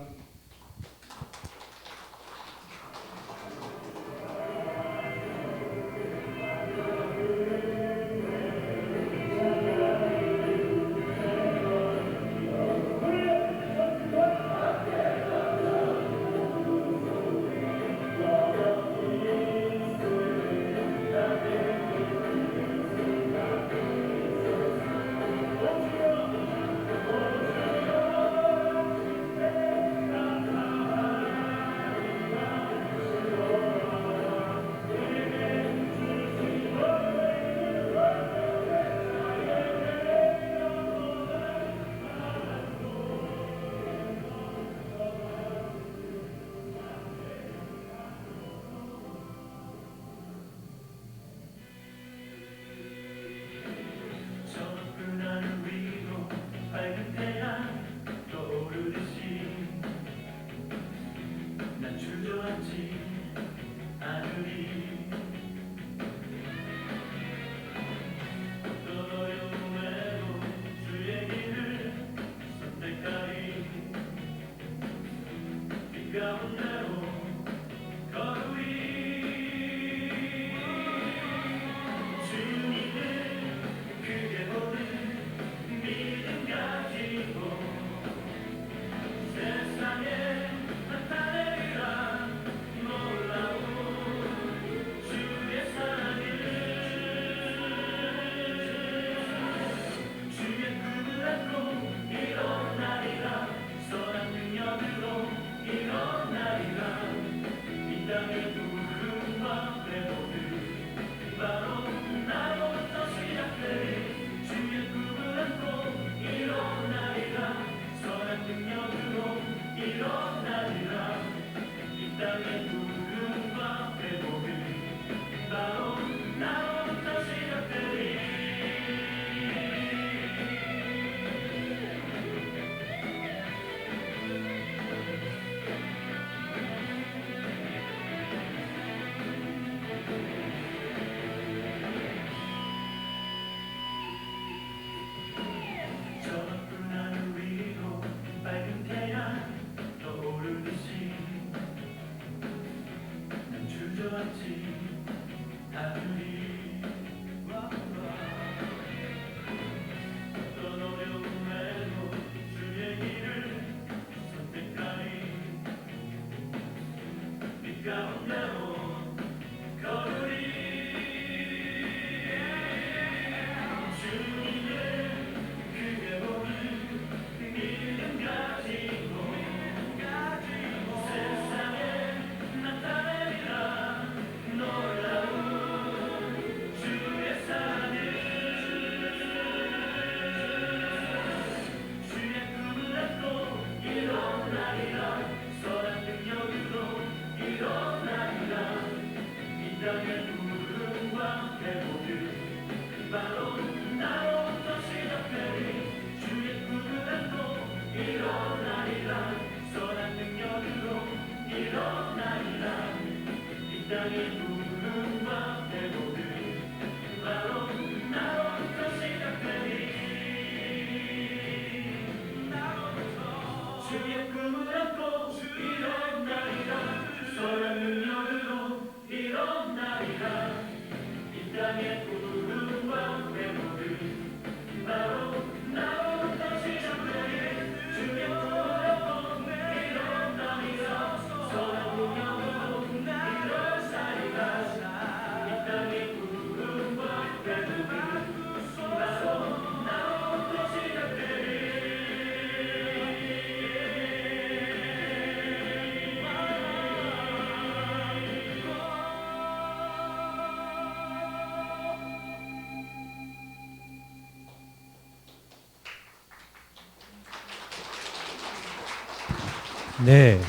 네,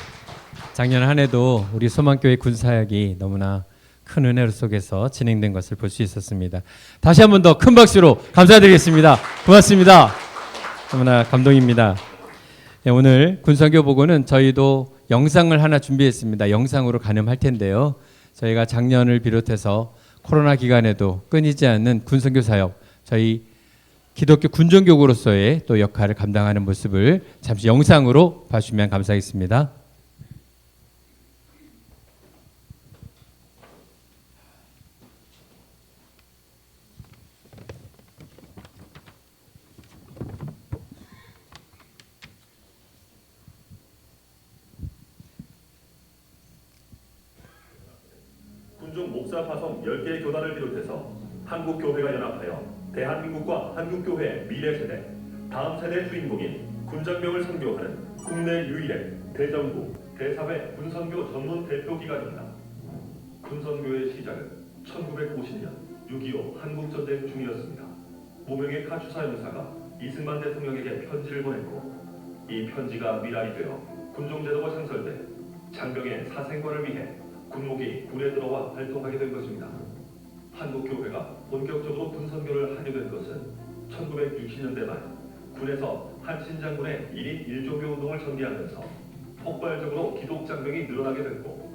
작년 한 해도 우리 소망교회 군사역이 너무나 큰 은혜 속에서 진행된 것을 볼 수 있었습니다. 다시 한 번 더 큰 박수로 감사드리겠습니다. 고맙습니다. 너무나 감동입니다. 네, 오늘 군선교 보고는 저희도 영상을 하나 준비했습니다. 영상으로 가늠할 텐데요. 저희가 작년을 비롯해서 코로나 기간에도 끊이지 않는 군선교 사역, 저희 기독교 군정교구로서의 또 역할을 감당하는 모습을 잠시 영상으로 봐주시면 감사하겠습니다. 군중 목사 파송 10개 교단을 비롯해서 한국교회가 연합하여 대한민국과 한국교회의 미래 세대, 다음 세대 주인공인 군장병을 선교하는 국내 유일의 대정부, 대사회 군선교 전문 대표기관입니다. 군선교의 시작은 1950년 6.25 한국전쟁 중이었습니다. 무명의 카추사 용사가 이승만 대통령에게 편지를 보냈고 이 편지가 미랄이 되어 군종제도가 창설돼 장병의 사생활을 위해 군목이 군에 들어와 활동하게 된 것입니다. 한국교회가 본격적으로 군선교를 하게 된 것은 1960년대 말 군에서 한신 장군의 1인 1조교 운동을 전개하면서 폭발적으로 기독장병이 늘어나게 됐고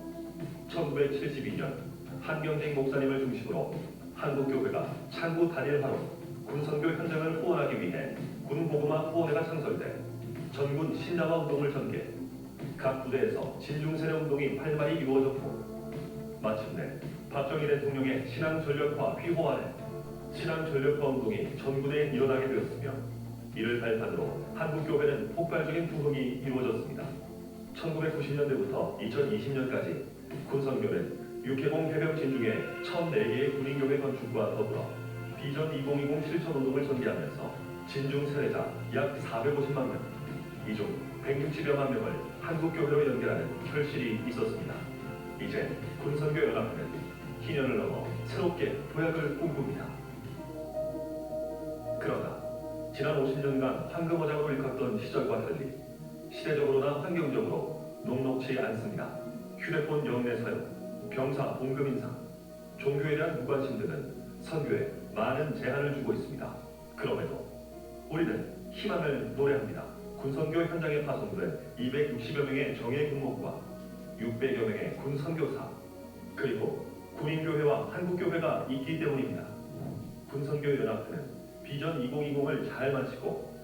1972년 한경직 목사님을 중심으로 한국교회가 창구 단일화로 군선교 현장을 후원하기 위해 군보그마 후원회가 창설돼 전군 신자화 운동을 전개, 각 부대에서 진중세례 운동이 활발히 이루어졌고 마침내 박정희 대통령의 신앙전력화 휘호 아래 신앙전력화 운동이 전군에 일어나게 되었으며 이를 발판으로 한국교회는 폭발적인 부흥이 이루어졌습니다. 1990년대부터 2020년까지 군선교는 육해공 해병 진중에 1004개의 군인교회 건축과 더불어 비전 2020 실천운동을 전개하면서 진중 세례자 약 450만 명, 이 중 160여만 명을 한국교회로 연결하는 결실이 있었습니다. 이제 군선교연합회는 희년을 넘어 새롭게 도약을 꿈꿉니다. 그러나 지난 50년간 황금어장으로 일컫던 시절과 달리 시대적으로나 환경적으로 녹록지 않습니다. 휴대폰 영내 사용, 병사 봉급 인상, 종교에 대한 무관심 등은 선교에 많은 제한을 주고 있습니다. 그럼에도 우리는 희망을 노래합니다. 군선교 현장에 파송된 260여 명의 정예 군목과 600여 명의 군 선교사, 그리고 군인교회와 한국교회가 있기 때문입니다. 군선교연합회는 비전 2020을 잘 마치고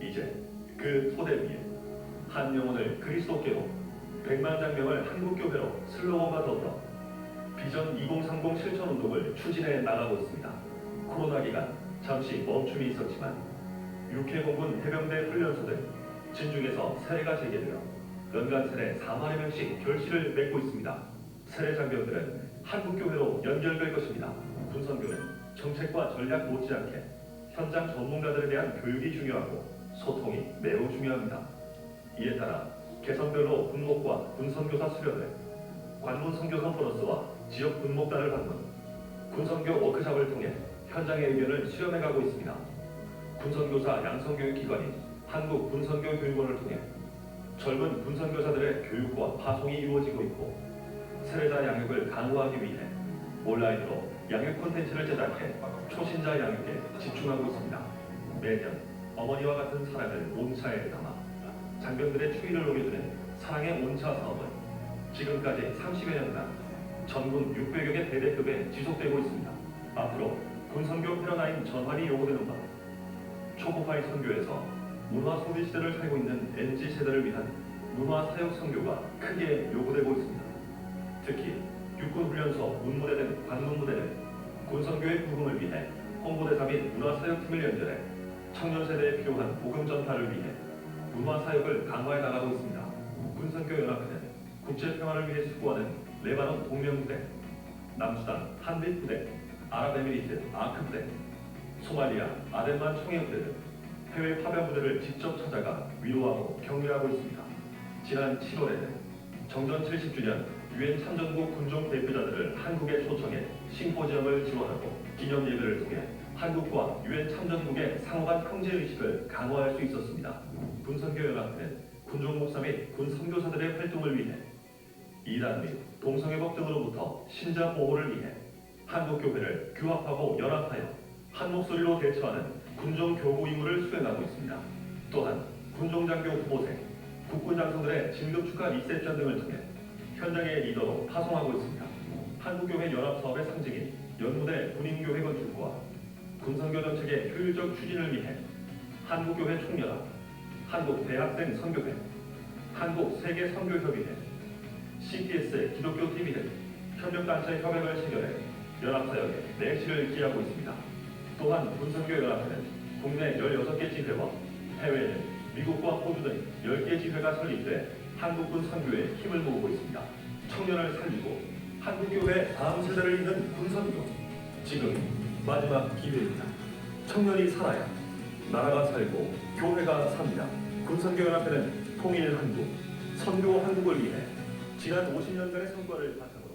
이제 그 토대 위에 한 영혼을 그리스도께로, 100만 장명을 한국교회로 슬로건과 더불어 비전 2030 실천운동을 추진해 나가고 있습니다. 코로나 기간 잠시 멈춤이 있었지만 육해공군 해병대 훈련소 등 진중에서 세례가 재개되어 연간 세례 4만여 명씩 결실을 맺고 있습니다. 세례 장병들은 한국교회로 연결될 것입니다. 군선교는 정책과 전략 못지않게 현장 전문가들에 대한 교육이 중요하고 소통이 매우 중요합니다. 이에 따라 개성별로 군목과 군선교사 수련회, 관문 선교사 플러스와 지역 군목단을 방문, 군선교 워크숍을 통해 현장의 의견을 수렴해가고 있습니다. 군선교사 양성교육기관인 한국군선교교육원을 통해 젊은 군선교사들의 교육과 파송이 이루어지고 있고, 세례자 양육을 강화하기 위해 온라인으로 양육 콘텐츠를 제작해 초신자 양육에 집중하고 있습니다. 매년 어머니와 같은 사랑을 온차에 담아 장병들의 추위를 녹여주는 사랑의 온차 사업은 지금까지 30여 년간 전군 600여 개 대대급에 지속되고 있습니다. 앞으로 군선교 패러다임 전환이 요구되는 바, 초고파의 선교에서 문화 소비 시대를 살고 있는 MZ 세대를 위한 문화 사역 선교가 크게 요구되고 있습니다. 특히 육군훈련소 문무대 등 관문무대는 군선교의 부흥을 위해 홍보대사 및 문화사역팀을 연결해 청년 세대에 필요한 복음 전파를 위해 문화사역을 강화해 나가고 있습니다. 군선교연합회는 국제평화를 위해 수고하는 레바논 동명부대, 남수단 한빛부대, 아랍에미리트 아크부대, 소말리아 아덴만 청해부대 등 해외 파병부대를 직접 찾아가 위로하고 격려하고 있습니다. 지난 7월에는 정전 70주년 유엔 참전국 군종 대표자들을 한국에 초청해 심포지엄을 지원하고 기념 예배를 통해 한국과 유엔 참전국의 상호간 형제의식을 강화할 수 있었습니다. 군선교연합회는 군종 목사 및 군 선교사들의 활동을 위해 이단 및 동성애법 등으로부터 신자 보호를 위해 한국교회를 규합하고 연합하여 한 목소리로 대처하는 군종 교구 임무를 수행하고 있습니다. 또한 군종장교 후보생, 국군장성들의 진급 축하 리셉션 등을 통해 현장의 리더로 파송하고 있습니다. 한국교회 연합사업의 상징인 연무대 군인교회 건축과 군선교 정책의 효율적 추진을 위해 한국교회 총연합, 한국대학생 선교회, 한국세계선교협의회, CPS 기독교TV 등 협력단체 협약을 체결해 연합사역에 내실을 기하고 있습니다. 또한 군선교연합회는 국내 16개 지회와 해외에는 미국과 호주 등 10개 지회가 설립돼 한국군 선교에 힘을 모으고 있습니다. 청년을 살리고 한국교회 다음 세대를 잇는 군선교, 지금 마지막 기회입니다. 청년이 살아야 나라가 살고 교회가 삽니다. 군선교연합회는 통일 한국, 선교 한국을 위해 지난 50년간의 성과를 바탕으로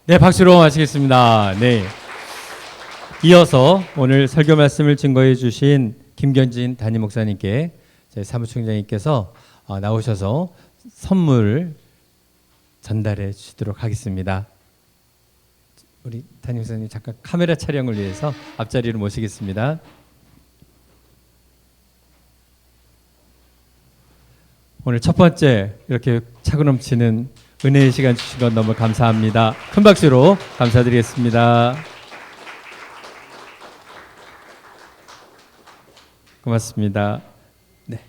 네, 박수로 마치겠습니다. 네. 이어서 오늘 설교 말씀을 증거해 주신 김견진 담임 목사님께 저희 사무총장님께서 나오셔서 선물 전달해 주시도록 하겠습니다. 우리 담임 목사님 잠깐 카메라 촬영을 위해서 앞자리로 모시겠습니다. 오늘 첫 번째 이렇게 차고 넘치는 은혜의 시간 주신 것 너무 감사합니다. 큰 박수로 감사드리겠습니다. 고맙습니다. 네.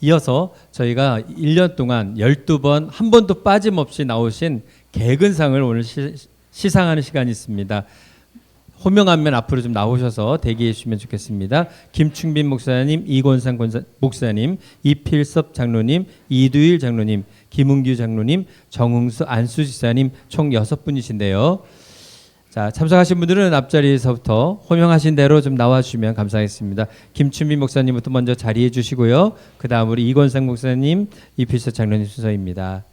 이어서 저희가 1년 동안 12번 한 번도 빠짐없이 나오신 개근상을 오늘 시상하는 시간이 있습니다. 호명하면 앞으로 좀 나오셔서 대기해 주시면 좋겠습니다. 김충빈 목사님, 이권상 목사님, 이필섭 장로님, 이두일 장로님, 김은규 장로님, 정흥수 안수 지사님 총 6분이신데요. 자, 참석하신 분들은 앞자리에서부터 호명하신 대로 좀 나와주시면 감사하겠습니다. 김춘민 목사님부터 먼저 자리해 주시고요. 그 다음 우리 이권상 목사님, 이필서 장로님 순서입니다.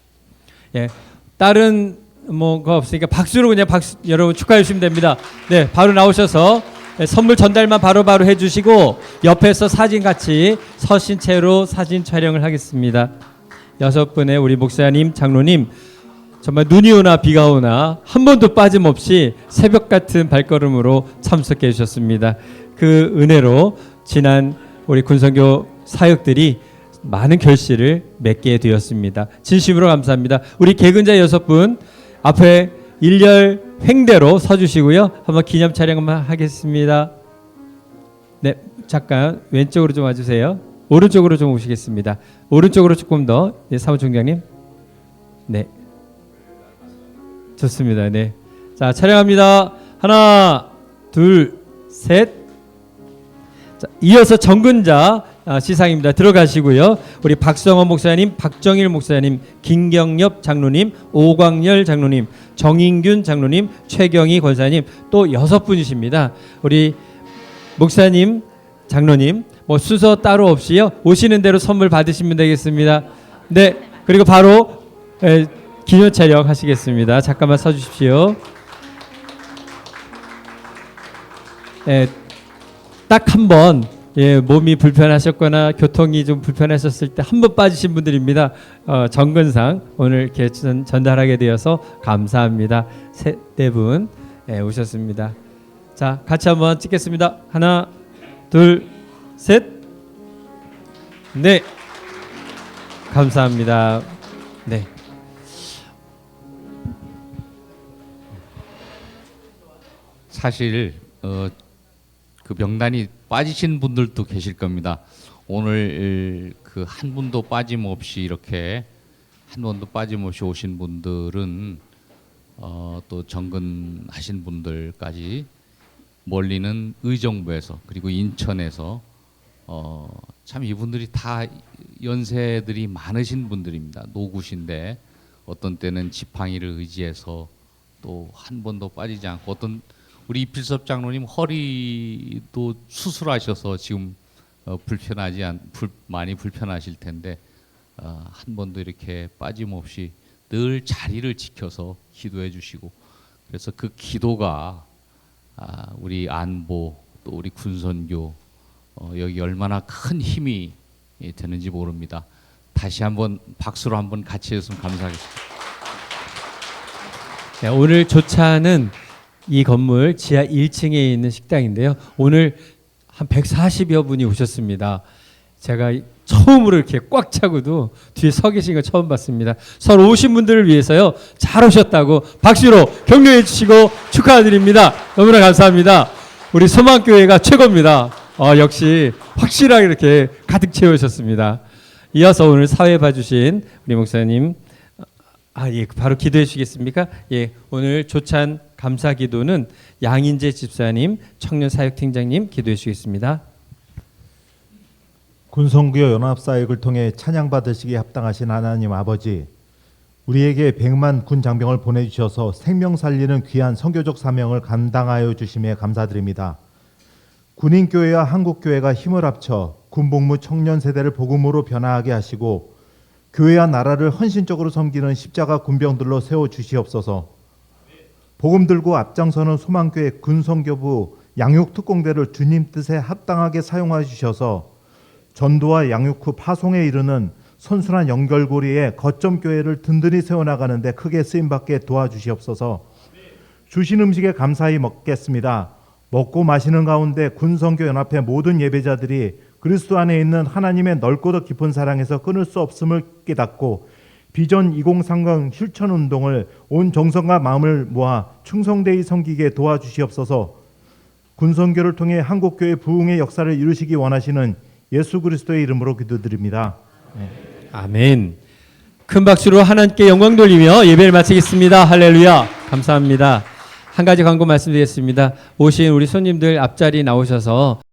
예, 다른 뭐가 없으니까 박수로 그냥 박수 여러분 축하해 주시면 됩니다. 네, 바로 나오셔서 선물 전달만 바로바로 해주시고 옆에서 사진 같이 서신 채로 사진 촬영을 하겠습니다. 6분의 우리 목사님, 장로님 정말 눈이 오나 비가 오나 한 번도 빠짐없이 새벽 같은 발걸음으로 참석해 주셨습니다. 그 은혜로 지난 우리 군선교 사역들이 많은 결실을 맺게 되었습니다. 진심으로 감사합니다. 우리 개근자 6분 앞에 일렬 횡대로 서주시고요. 한번 기념 촬영만 하겠습니다. 네, 잠깐 왼쪽으로 좀 와주세요. 오른쪽으로 좀 오시겠습니다. 오른쪽으로 조금 더. 네, 사무총장님. 네, 좋습니다. 네, 자 촬영합니다. 하나, 둘, 셋. 자, 이어서 정근자 시상입니다. 들어가시고요. 우리 박성원 목사님, 박정일 목사님, 김경엽 장로님, 오광열 장로님, 정인균 장로님, 최경희 권사님 또 6분이십니다. 우리 목사님, 장로님 뭐 순서 따로 없이요. 오시는 대로 선물 받으시면 되겠습니다. 네, 그리고 바로 기념 촬영 하시겠습니다. 잠깐만 서주십시오. 딱 한 번 몸이 불편하셨거나 교통이 좀 불편하셨을 때 한 번 빠지신 분들입니다. 정근상 오늘 이렇게 전달하게 되어서 감사합니다. 네 분 오셨습니다. 자, 같이 한번 찍겠습니다. 하나, 둘, 셋. 네, 감사합니다. 네. 사실 그 명단이 빠지신 분들도 계실 겁니다. 오늘 그 한 분도 빠짐없이 이렇게 한 번도 빠짐없이 오신 분들은 또 정근하신 분들까지 멀리는 의정부에서 그리고 인천에서 참 이분들이 다 연세들이 많으신 분들입니다. 노구신데 어떤 때는 지팡이를 의지해서 또 한 번도 빠지지 않고 어떤 우리 이필섭 장로님 허리도 수술하셔서 지금 많이 불편하실 텐데 한 번도 이렇게 빠짐없이 늘 자리를 지켜서 기도해 주시고 그래서 그 기도가 우리 안보 또 우리 군선교 여기 얼마나 큰 힘이 되는지 모릅니다. 다시 한번 박수로 한번 같이 했으면 감사하겠습니다. 네, 오늘 조차는 이 건물 지하 1층에 있는 식당인데요. 오늘 한 140여 분이 오셨습니다. 제가 처음으로 이렇게 꽉 차고도 뒤에 서 계신 거 처음 봤습니다. 서로 오신 분들을 위해서요. 잘 오셨다고 박수로 격려해 주시고 축하드립니다. 너무나 감사합니다. 우리 소망교회가 최고입니다. 역시 확실하게 이렇게 가득 채우셨습니다. 이어서 오늘 사회 봐주신 우리 목사님 예, 바로 기도해 주시겠습니까? 예, 오늘 조찬 감사 기도는 양인재 집사님, 청년사역팀장님 기도해 주시겠습니다. 군선교 연합사역을 통해 찬양받으시기에 합당하신 하나님 아버지, 우리에게 100만 군 장병을 보내주셔서 생명 살리는 귀한 선교적 사명을 감당하여 주심에 감사드립니다. 군인교회와 한국교회가 힘을 합쳐 군복무 청년 세대를 복음으로 변화하게 하시고 교회와 나라를 헌신적으로 섬기는 십자가 군병들로 세워주시옵소서. 복음 들고 앞장서는 소망교회 군선교부 양육특공대를 주님 뜻에 합당하게 사용하여 주셔서 전도와 양육 후 파송에 이르는 선순환 연결고리에 거점교회를 든든히 세워나가는 데 크게 쓰임받게 도와주시옵소서. 주신 음식에 감사히 먹겠습니다. 먹고 마시는 가운데 군선교연합회 모든 예배자들이 그리스도 안에 있는 하나님의 넓고도 깊은 사랑에서 끊을 수 없음을 깨닫고 비전 2030 실천운동을 온 정성과 마음을 모아 충성되이 섬기게 도와주시옵소서. 군선교를 통해 한국교회 부흥의 역사를 이루시기 원하시는 예수 그리스도의 이름으로 기도드립니다. 아멘. 큰 박수로 하나님께 영광 돌리며 예배를 마치겠습니다. 할렐루야. 감사합니다. 한 가지 광고 말씀드리겠습니다. 오신 우리 손님들 앞자리 나오셔서